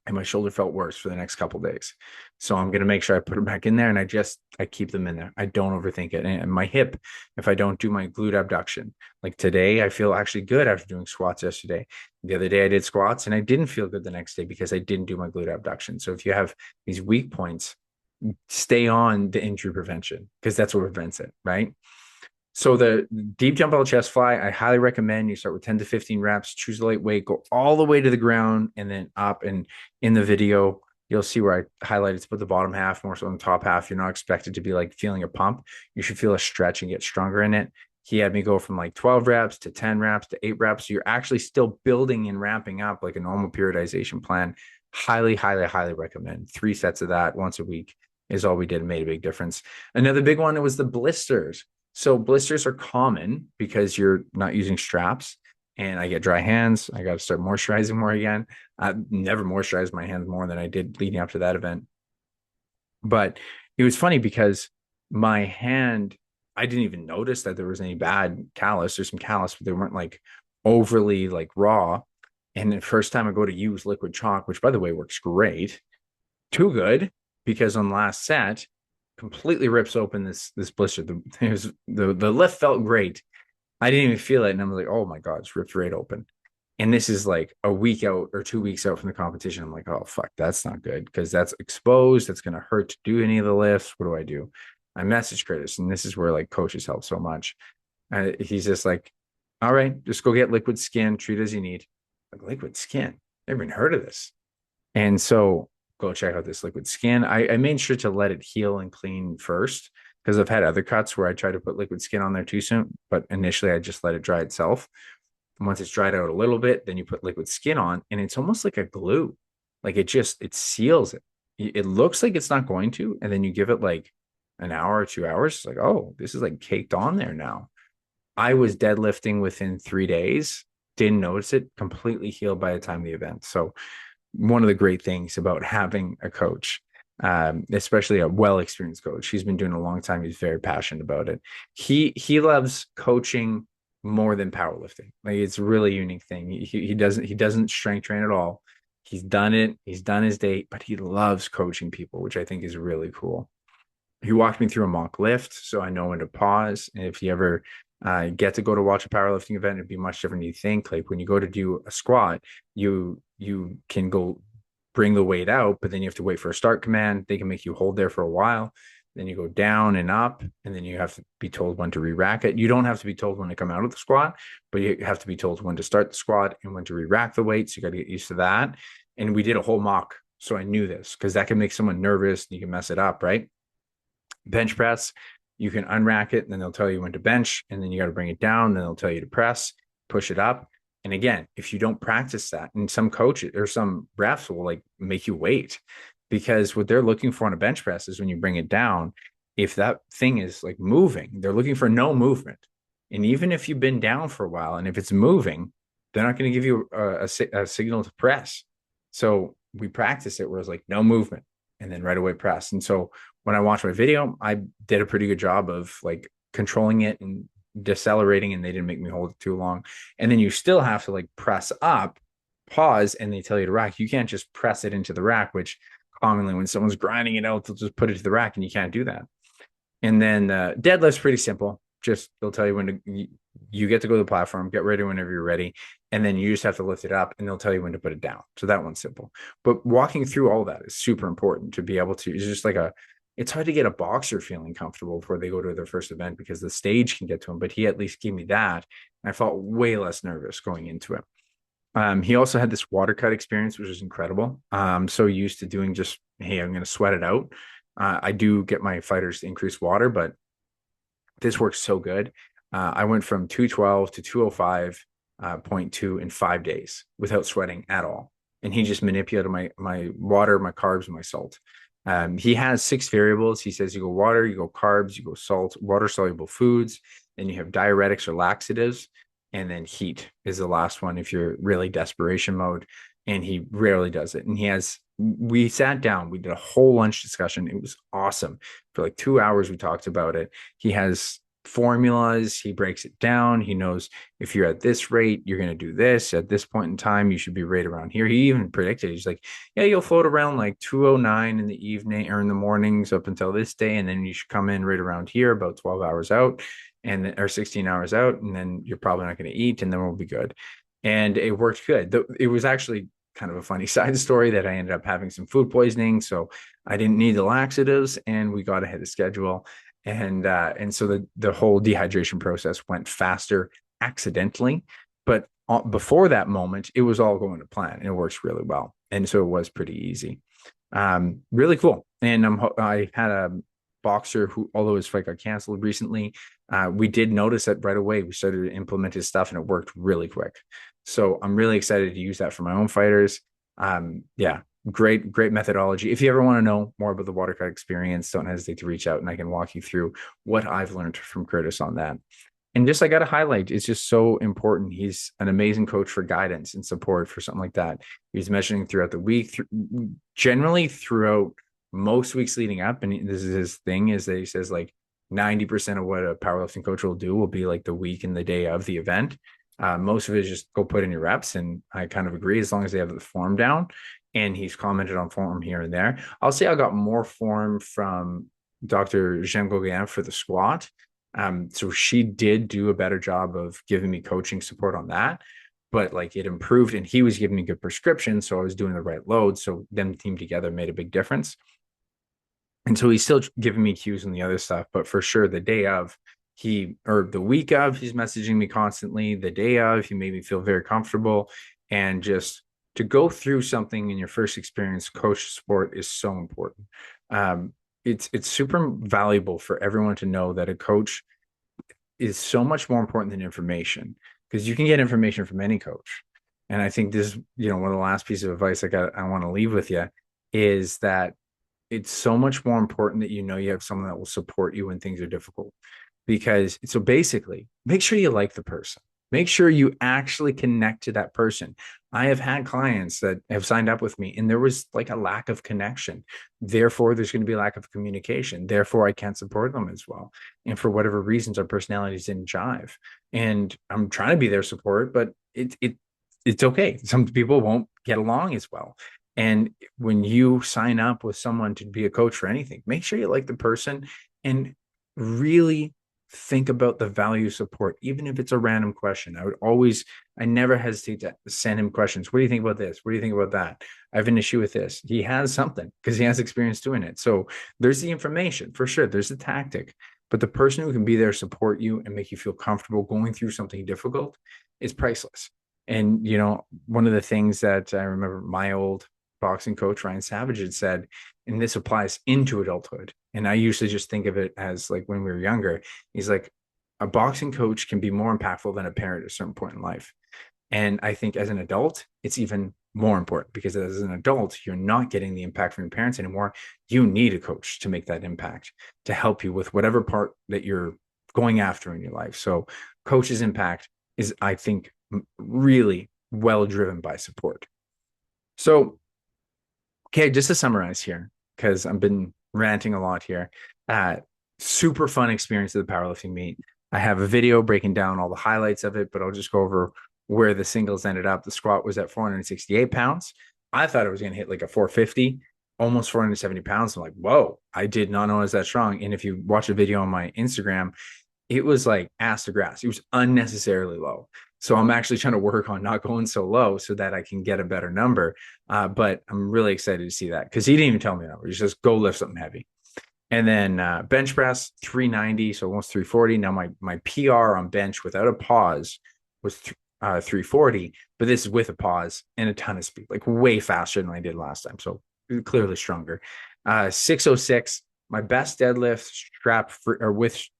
and my shoulder felt worse for the next couple of days. So I'm going to make sure I put it back in there, and I keep them in there. I don't overthink it. And my hip, if I don't do my glute abduction, like today, I feel actually good after doing squats yesterday. The other day I did squats and I didn't feel good the next day because I didn't do my glute abduction. So if you have these weak points, stay on the injury prevention because that's what prevents it, right? So the deep dumbbell chest fly, I highly recommend you start with 10 to 15 reps, choose the light weight, go all the way to the ground and then up. And in the video, you'll see where I highlighted to put the bottom half more so on the top half. You're not expected to be like feeling a pump. You should feel a stretch and get stronger in it. He had me go from like 12 reps to 10 reps to 8 reps. So you're actually still building and ramping up like a normal periodization plan. Highly, highly, highly recommend. 3 sets of that once a week is all we did and made a big difference. Another big one was the blisters. So blisters are common because you're not using straps, and I get dry hands. I got to start moisturizing more again. I've never moisturized my hands more than I did leading up to that event. But it was funny because my hand, I didn't even notice that there was any bad callus. There's some callus, but they weren't like overly like raw. And the first time I go to use liquid chalk, which by the way works great, too good, because on the last set, completely rips open this blister. The lift felt great. I didn't even feel it, and I'm like, oh my god, it's ripped right open. And this is like a week out or 2 weeks out from the competition. I'm like, oh fuck, that's not good because that's exposed. That's gonna hurt to do any of the lifts. What do I do? I message Curtis, and this is where like coaches help so much. He's just like, all right, just go get liquid skin, treat as you need. Like liquid skin, never even heard of this. And so go check out this liquid skin. I made sure to let it heal and clean first because I've had other cuts where I tried to put liquid skin on there too soon, but initially I just let it dry itself. And once it's dried out a little bit, then you put liquid skin on, and it's almost like a glue. Like it seals it. It looks like it's not going to, and then you give it like an hour or 2 hours. It's like, oh, this is like caked on there now. I was deadlifting within 3 days, didn't notice it, completely healed by the time of the event. So one of the great things about having a coach, especially a well-experienced coach. He's been doing it a long time. He's very passionate about it. He loves coaching more than powerlifting. Like it's a really unique thing. He doesn't strength train at all. He's done it. He's done his date, but he loves coaching people, which I think is really cool. He walked me through a mock lift, so I know when to pause. And if you ever get to go to watch a powerlifting event, it'd be much different than you think. Like when you go to do a squat, you can go bring the weight out, but then you have to wait for a start command. They can make you hold there for a while. Then you go down and up, and then you have to be told when to re-rack it. You don't have to be told when to come out of the squat, but you have to be told when to start the squat and when to re-rack the weight. So you got to get used to that. And we did a whole mock So I knew this because that can make someone nervous and you can mess it up, right? Bench press, you can unrack it and then they'll tell you when to bench, and then you got to bring it down, then they'll tell you to press, push it up. And again, if you don't practice that, and some coaches or some refs will like make you wait, because what they're looking for on a bench press is when you bring it down, if that thing is like moving, they're looking for no movement. And even if you've been down for a while and if it's moving, they're not going to give you a signal to press. So we practice it where it's like no movement and then right away press. And so when I watched my video, I did a pretty good job of like controlling it and decelerating, and they didn't make me hold it too long. And then you still have to like press up, pause, and they tell you to rack. You can't just press it into the rack, which commonly when someone's grinding it out, they'll just put it to the rack, and you can't do that. And then deadlift's pretty simple. Just they'll tell you when to, you get to go to the platform, get ready whenever you're ready, and then you just have to lift it up, and they'll tell you when to put it down. So that one's simple. But walking through all that is super important to be able to. It's just like it's hard to get a boxer feeling comfortable before they go to their first event because the stage can get to him. But he at least gave me that, and I felt way less nervous going into it. He also had this water cut experience, which is incredible. I'm so used to doing just, hey, I'm going to sweat it out. I do get my fighters to increase water, but this works so good. I went from 212 to 205.2 in 5 days without sweating at all. And he just manipulated my water, my carbs, and my salt. He has 6 variables. He says you go water, you go carbs, you go salt, water soluble foods, then you have diuretics or laxatives, and then heat is the last one if you're really desperation mode. And he rarely does it. And we sat down, we did a whole lunch discussion. It was awesome. For like 2 hours, we talked about it. He has formulas. He breaks it down. He knows if you're at this rate, you're going to do this at this point in time. You should be right around here. He even predicted, he's like, yeah, you'll float around like 209 in the evening or in the mornings up until this day. And then you should come in right around here about 12 hours out or 16 hours out. And then you're probably not going to eat, and then we'll be good. And it worked good. It was actually kind of a funny side story that I ended up having some food poisoning. So I didn't need the laxatives, and we got ahead of schedule. And so the whole dehydration process went faster accidentally. But before that moment, it was all going to plan, and it works really well. And so it was pretty easy. Really cool. And I had a boxer who, although his fight got canceled recently, we did notice that right away. We started to implement his stuff, and it worked really quick. So I'm really excited to use that for my own fighters. Yeah, great methodology. If you ever want to know more about the water cut experience, don't hesitate to reach out, and I can walk you through what I've learned from Curtis on that. And just I got to highlight, it's just so important. He's an amazing coach for guidance and support for something like that. He's measuring throughout the week, generally throughout most weeks leading up. And this is his thing, is that he says like 90% of what a powerlifting coach will do will be like the week and the day of the event. Most of it is just go put in your reps. And I kind of agree, as long as they have the form down. And he's commented on form here and there. I'll say I got more form from Dr. Jean Gauguin for the squat. So she did do a better job of giving me coaching support on that, but like it improved, and he was giving me good prescriptions. So I was doing the right load. So them team together made a big difference. And so he's still giving me cues on the other stuff, but for sure the day of, the week of, he's messaging me constantly. The day of, he made me feel very comfortable. And just to go through something in your first experience, coach support is so important. It's super valuable for everyone to know that a coach is so much more important than information, because you can get information from any coach. And I think this, one of the last pieces of advice I want to leave with you is that it's so much more important that you have someone that will support you when things are difficult. Because so basically, make sure you like the person. Make sure you actually connect to that person. I have had clients that have signed up with me, and there was like a lack of connection. Therefore, there's going to be a lack of communication. Therefore, I can't support them as well. And for whatever reasons, our personalities didn't jive. And I'm trying to be their support, but it's okay. Some people won't get along as well. And when you sign up with someone to be a coach for anything, make sure you like the person and really think about the value of support, even if it's a random question. I never hesitate to send him questions. What do you think about this? What do you think about that? I have an issue with this. He has something because he has experience doing it. So there's the information for sure. There's the tactic, but the person who can be there, support you, and make you feel comfortable going through something difficult is priceless. And, one of the things that I remember my old boxing coach Ryan Savage had said, and this applies into adulthood. And I usually just think of it as like when we were younger. He's like, a boxing coach can be more impactful than a parent at a certain point in life. And I think as an adult, it's even more important because as an adult, you're not getting the impact from your parents anymore. You need a coach to make that impact, to help you with whatever part that you're going after in your life. So, coach's impact is, I think, really well driven by support. So, okay, just to summarize here, because I've been ranting a lot here. Uh, Super fun experience of the powerlifting meet. I have a video breaking down all the highlights of it, but I'll just go over where the singles ended up. The squat was at 468 pounds. I thought it was going to hit like a 450, almost 470 pounds. I'm like, whoa, I did not know it was that strong. And if you watch a video on my Instagram, it was like ass to grass. It was unnecessarily low. So I'm actually trying to work on not going so low so that I can get a better number. But I'm really excited to see that because he didn't even tell me a number. He's just go lift something heavy. And then bench press 390, so almost 340. Now my PR on bench without a pause was 340, but this is with a pause and a ton of speed, like way faster than I did last time. So clearly stronger. 606. My best deadlift strap or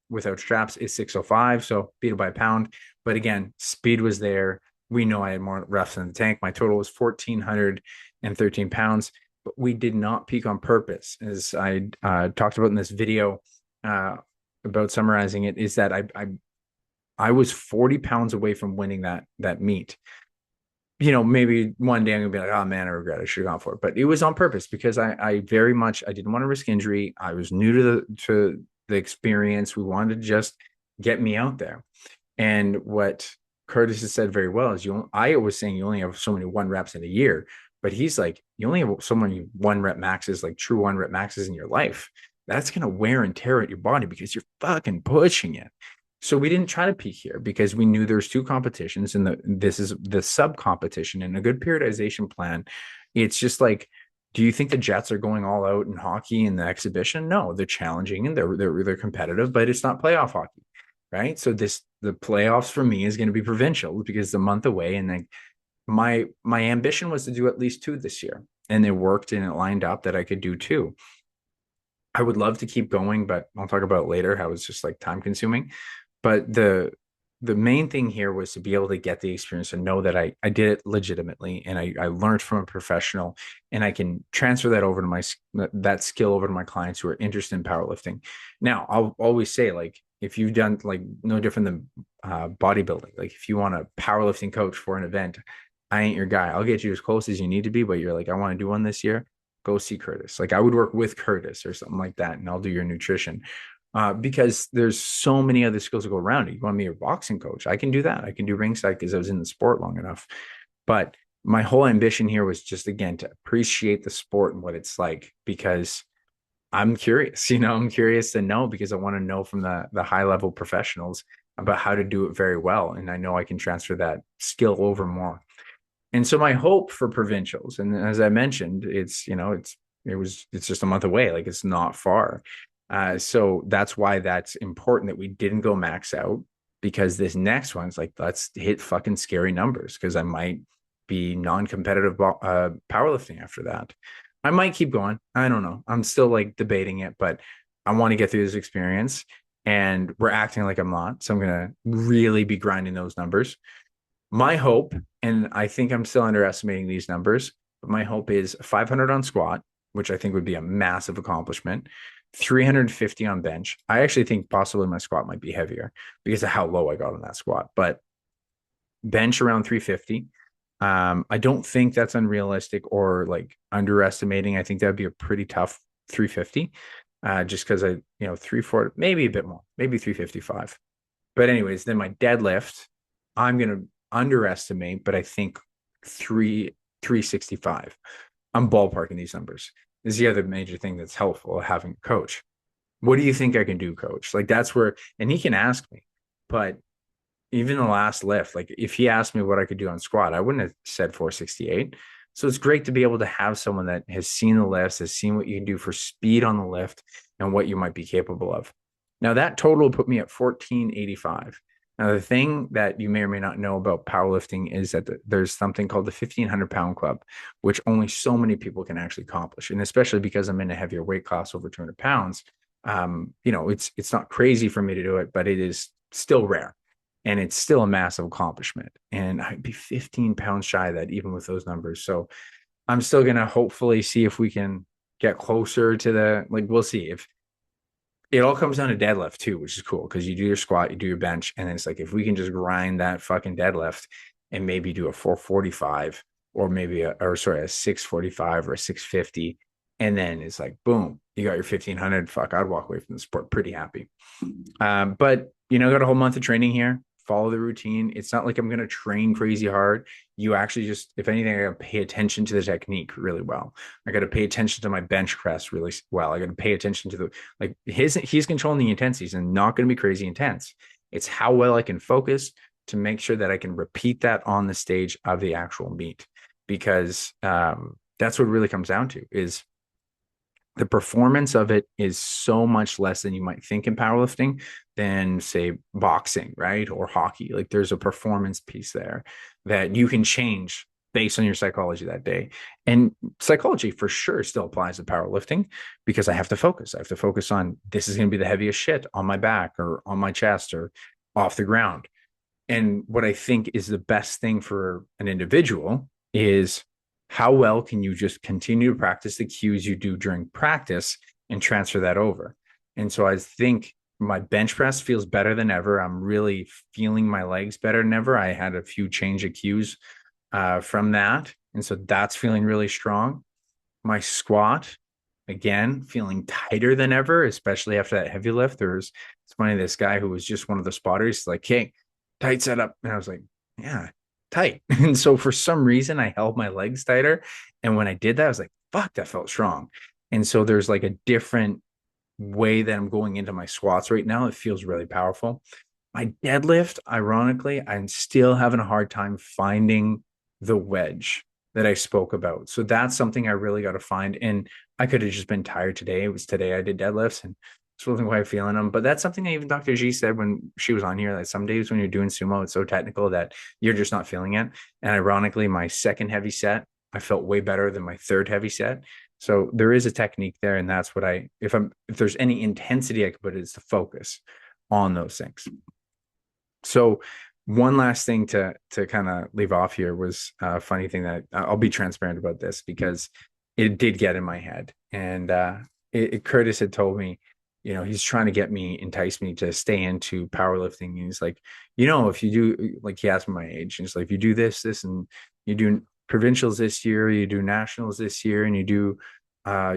without straps is 605, so beat it by a pound. But again, speed was there. We know I had more reps in the tank. My total was 1,413 pounds. But we did not peak on purpose, as I talked about in this video about summarizing it. Is that I was 40 pounds away from winning that meet. You know, maybe one day I'm gonna be like, oh man, I regret it. I should have gone for it. But it was on purpose because I very much I didn't want to risk injury. I was new to the experience. We wanted to just get me out there. And what Curtis has said very well is I was saying you only have so many 1 reps in a year. But he's like, you only have so many 1 rep maxes, like true 1 rep maxes in your life. That's going to wear and tear at your body because you're fucking pushing it. So we didn't try to peak here because we knew there's 2 competitions and this is the sub competition and a good periodization plan. It's just like, do you think the Jets are going all out in hockey in the exhibition? No, they're challenging and they're competitive, but it's not playoff hockey, right? So the playoffs for me is going to be provincial because it's a month away, and like my ambition was to do at least 2 this year, and it worked and it lined up that I could do 2. I would love to keep going, but I'll talk about it later how it's just like time consuming. But the main thing here was to be able to get the experience and know that I did it legitimately and I learned from a professional, and I can transfer that over to that skill over to my clients who are interested in powerlifting. Now, I'll always say, like, if you've done like no different than bodybuilding, like if you want a powerlifting coach for an event, I ain't your guy. I'll get you as close as you need to be, but you're like, I want to do one this year. Go see Curtis. Like I would work with Curtis or something like that, and I'll do your nutrition. Because there's so many other skills to go around it. You want me a boxing coach? I can do that. I can do ringside because I was in the sport long enough. But my whole ambition here was just, again, to appreciate the sport and what it's like, because I'm curious, I'm curious to know because I want to know from the high level professionals about how to do it very well. And I know I can transfer that skill over more. And so my hope for provincials, and as I mentioned, it's just a month away. Like it's not far. So that's why that's important that we didn't go max out, because this next one's like, let's hit fucking scary numbers, because I might be non-competitive powerlifting after that. I might keep going. I don't know. I'm still like debating it, but I want to get through this experience, and we're acting like I'm not. So I'm going to really be grinding those numbers. My hope, and I think I'm still underestimating these numbers, but my hope is 500 on squat, which I think would be a massive accomplishment. 350 on bench. I actually think possibly my squat might be heavier because of how low I got on that squat, but bench around 350. I don't think that's unrealistic or like underestimating. I think that'd be a pretty tough 350, just because 340, maybe a bit more, maybe 355. But anyways, then my deadlift, I'm going to underestimate, but I think 365. I'm ballparking these numbers. This is the other major thing that's helpful, having a coach. What do you think I can do, coach? Like that's where, and he can ask me, but even the last lift, like if he asked me what I could do on squat, I wouldn't have said 468. So it's great to be able to have someone that has seen the lifts, has seen what you can do for speed on the lift and what you might be capable of. Now that total put me at 1485. Now, the thing that you may or may not know about powerlifting is that there's something called the 1,500 pound club, which only so many people can actually accomplish. And especially because I'm in a heavier weight class over 200 pounds, it's not crazy for me to do it, but it is still rare. And it's still a massive accomplishment. And I'd be 15 pounds shy of that, even with those numbers. So I'm still going to hopefully see if we can get closer to we'll see if it all comes down to deadlift too, which is cool because you do your squat, you do your bench, and then it's like if we can just grind that fucking deadlift and maybe do a 445 or maybe a 645 or a 650, and then it's like boom, you got your 1,500. Fuck, I'd walk away from the sport pretty happy. But got a whole month of training here. Follow the routine. It's not like I'm going to train crazy hard. You actually just, if anything, I got to pay attention to the technique really well. I got to pay attention to my bench press really well. I got to pay attention to he's controlling the intensities and not going to be crazy intense. It's how well I can focus to make sure that I can repeat that on the stage of the actual meet, because that's what it really comes down to is the performance of it is so much less than you might think in powerlifting than say boxing, right? Or hockey. Like there's a performance piece there that you can change based on your psychology that day. And psychology for sure still applies to powerlifting because I have to focus. I have to focus on this is going to be the heaviest shit on my back or on my chest or off the ground. And what I think is the best thing for an individual is how well can you just continue to practice the cues you do during practice and transfer that over? And so I think my bench press feels better than ever. I'm really feeling my legs better than ever. I had a few change of cues from that. And so that's feeling really strong. My squat, again, feeling tighter than ever, especially after that heavy lift. It's funny, this guy who was just one of the spotters, like, hey, tight setup. And I was like, yeah, tight. And so for some reason, I held my legs tighter. And when I did that, I was like, fuck, that felt strong. And so there's like a different way that I'm going into my squats right now. It feels really powerful. My deadlift, ironically, I'm still having a hard time finding the wedge that I spoke about. So that's something I really got to find. And I could have just been tired today. It was today I did deadlifts and just wasn't quite feeling them. But that's something that even Dr. G said when she was on here, that some days when you're doing sumo, it's so technical that you're just not feeling it. And ironically, my second heavy set, I felt way better than my third heavy set. So there is a technique there. And that's what if there's any intensity I could put, it's the focus on those things. So one last thing to kind of leave off here was a funny thing that I'll be transparent about this because it did get in my head. And Curtis had told me, he's trying to entice me to stay into powerlifting. And he's like, if you do, like he asked me my age, and it's like, if you do this, and you do provincials this year, you do nationals this year, and you do,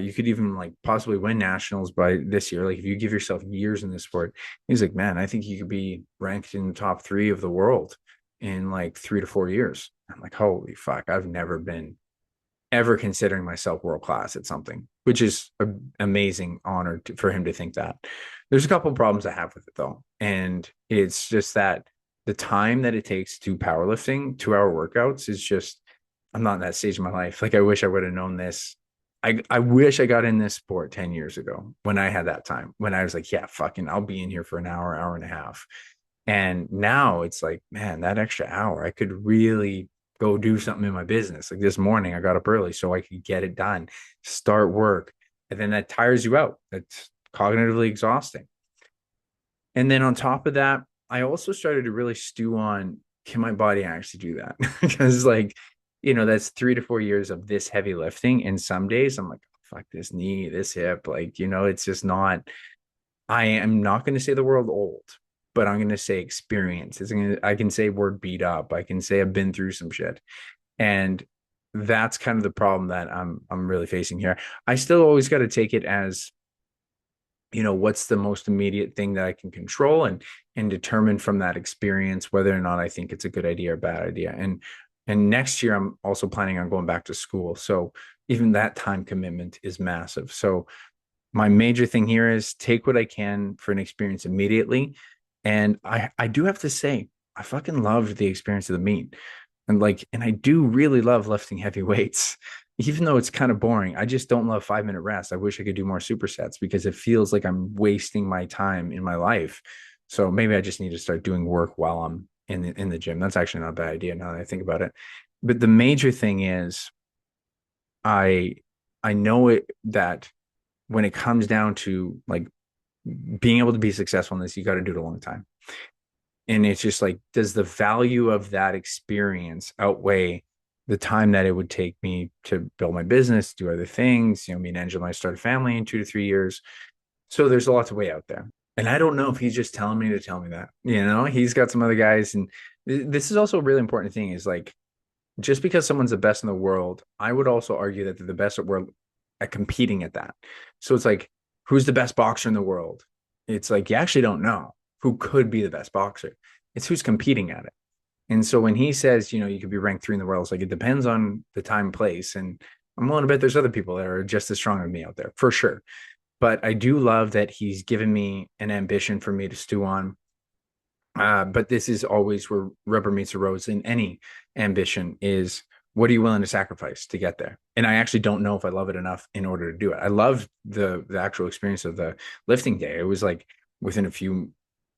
you could even like possibly win nationals by this year. Like if you give yourself years in this sport, he's like, man, I think you could be ranked in the top 3 of the world in like 3 to 4 years. I'm like, holy fuck, I've never been ever considering myself world class at something, which is an amazing honor for him to think that. There's a couple of problems I have with it though. And it's just that the time that it takes to powerlifting, 2-hour workouts is just, I'm not in that stage of my life. Like I wish I would have known this. I wish I got in this sport 10 years ago when I had that time, when I was like, yeah, fucking, I'll be in here for an hour and a half. And now it's like, man, that extra hour, I could really go do something in my business. Like this morning, I got up early so I could get it done, start work. And then that tires you out. That's cognitively exhausting. And then on top of that, I also started to really stew on, can my body actually do that? Because that's 3 to 4 years of this heavy lifting. And some days I'm like, fuck this knee, this hip. It's just not, I am not going to say the word old, but I'm going to say experience. I can say word beat up. I can say I've been through some shit. And that's kind of the problem that I'm really facing here. I still always got to take it as, what's the most immediate thing that I can control and determine from that experience whether or not I think it's a good idea or bad idea. And next year, I'm also planning on going back to school. So even that time commitment is massive. So my major thing here is take what I can for an experience immediately. And I do have to say, I fucking loved the experience of the meet. And I do really love lifting heavy weights, even though it's kind of boring. I just don't love 5-minute rest. I wish I could do more supersets because it feels like I'm wasting my time in my life. So maybe I just need to start doing work while I'm in the gym. That's actually not a bad idea now that I think about it. But the major thing is I I know it that when it comes down to like being able to be successful in this, you got to do it a long time. And it's just like, does the value of that experience outweigh the time that it would take me to build my business, do other things? You know, me and Angela might start a family in 2 to 3 years. So there's a lot to weigh out there. And I don't know if he's just telling me to tell me that. You know, he's got some other guys. And this is also a really important thing is like, just because someone's the best in the world, I would also argue that they're the best at world at competing at that. So it's like, who's the best boxer in the world? It's like you actually don't know who could be the best boxer. It's who's competing at it. And so when he says, you know, you could be ranked 3 in the world, it's like it depends on the time and place. And I'm willing to bet there's other people that are just as strong as me out there for sure. But I do love that he's given me an ambition for me to stew on. But this is always where rubber meets the roads in any ambition is what are you willing to sacrifice to get there? And I actually don't know if I love it enough in order to do it. I love the actual experience of the lifting day. It was like within a few,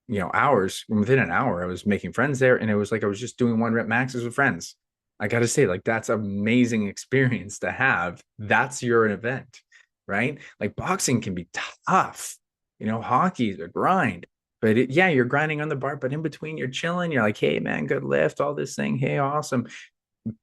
you know, hours, within an hour, I was making friends there. And it was like I was just doing 1 rep maxes with friends. I got to say, like, that's an amazing experience to have. That's your event, right? Like boxing can be tough. You know, hockey is a grind. But yeah, you're grinding on the bar, but in between you're chilling. You're like, hey, man, good lift, all this thing. Hey, awesome.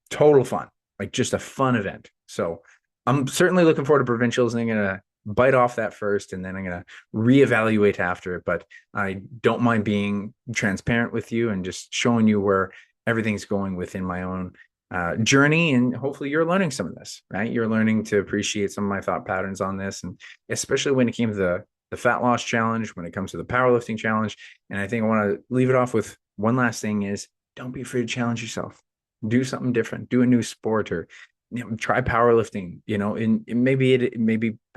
Total fun. Like just a fun event. So I'm certainly looking forward to provincials and I'm going to bite off that first and then I'm going to reevaluate after it. But I don't mind being transparent with you and just showing you where everything's going within my own journey. And hopefully you're learning some of this, right? You're learning to appreciate some of my thought patterns on this. And especially when it came to the fat loss challenge, when it comes to the powerlifting challenge. And I think I want to leave it off with one last thing is don't be afraid to challenge yourself. Do something different, do a new sport or try powerlifting, you know, and maybe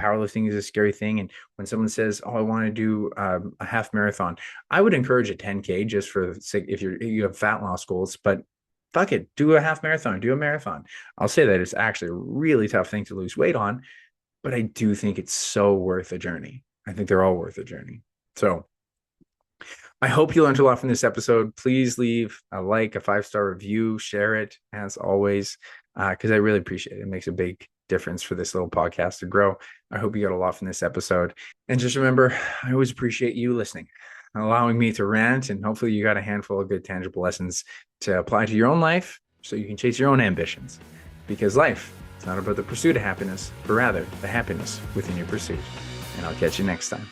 powerlifting is a scary thing. And when someone says, oh, I want to do a half marathon, I would encourage a 10K just for if you have fat loss goals, but fuck it, do a half marathon, do a marathon. I'll say that it's actually a really tough thing to lose weight on, but I do think it's so worth a journey. I think they're all worth a journey. So I hope you learned a lot from this episode. Please leave a like, a 5-star review, share it as always, because I really appreciate it. It makes a big difference for this little podcast to grow. I hope you got a lot from this episode. And just remember, I always appreciate you listening, allowing me to rant, and hopefully you got a handful of good tangible lessons to apply to your own life so you can chase your own ambitions. Because life is not about the pursuit of happiness, but rather the happiness within your pursuit. And I'll catch you next time.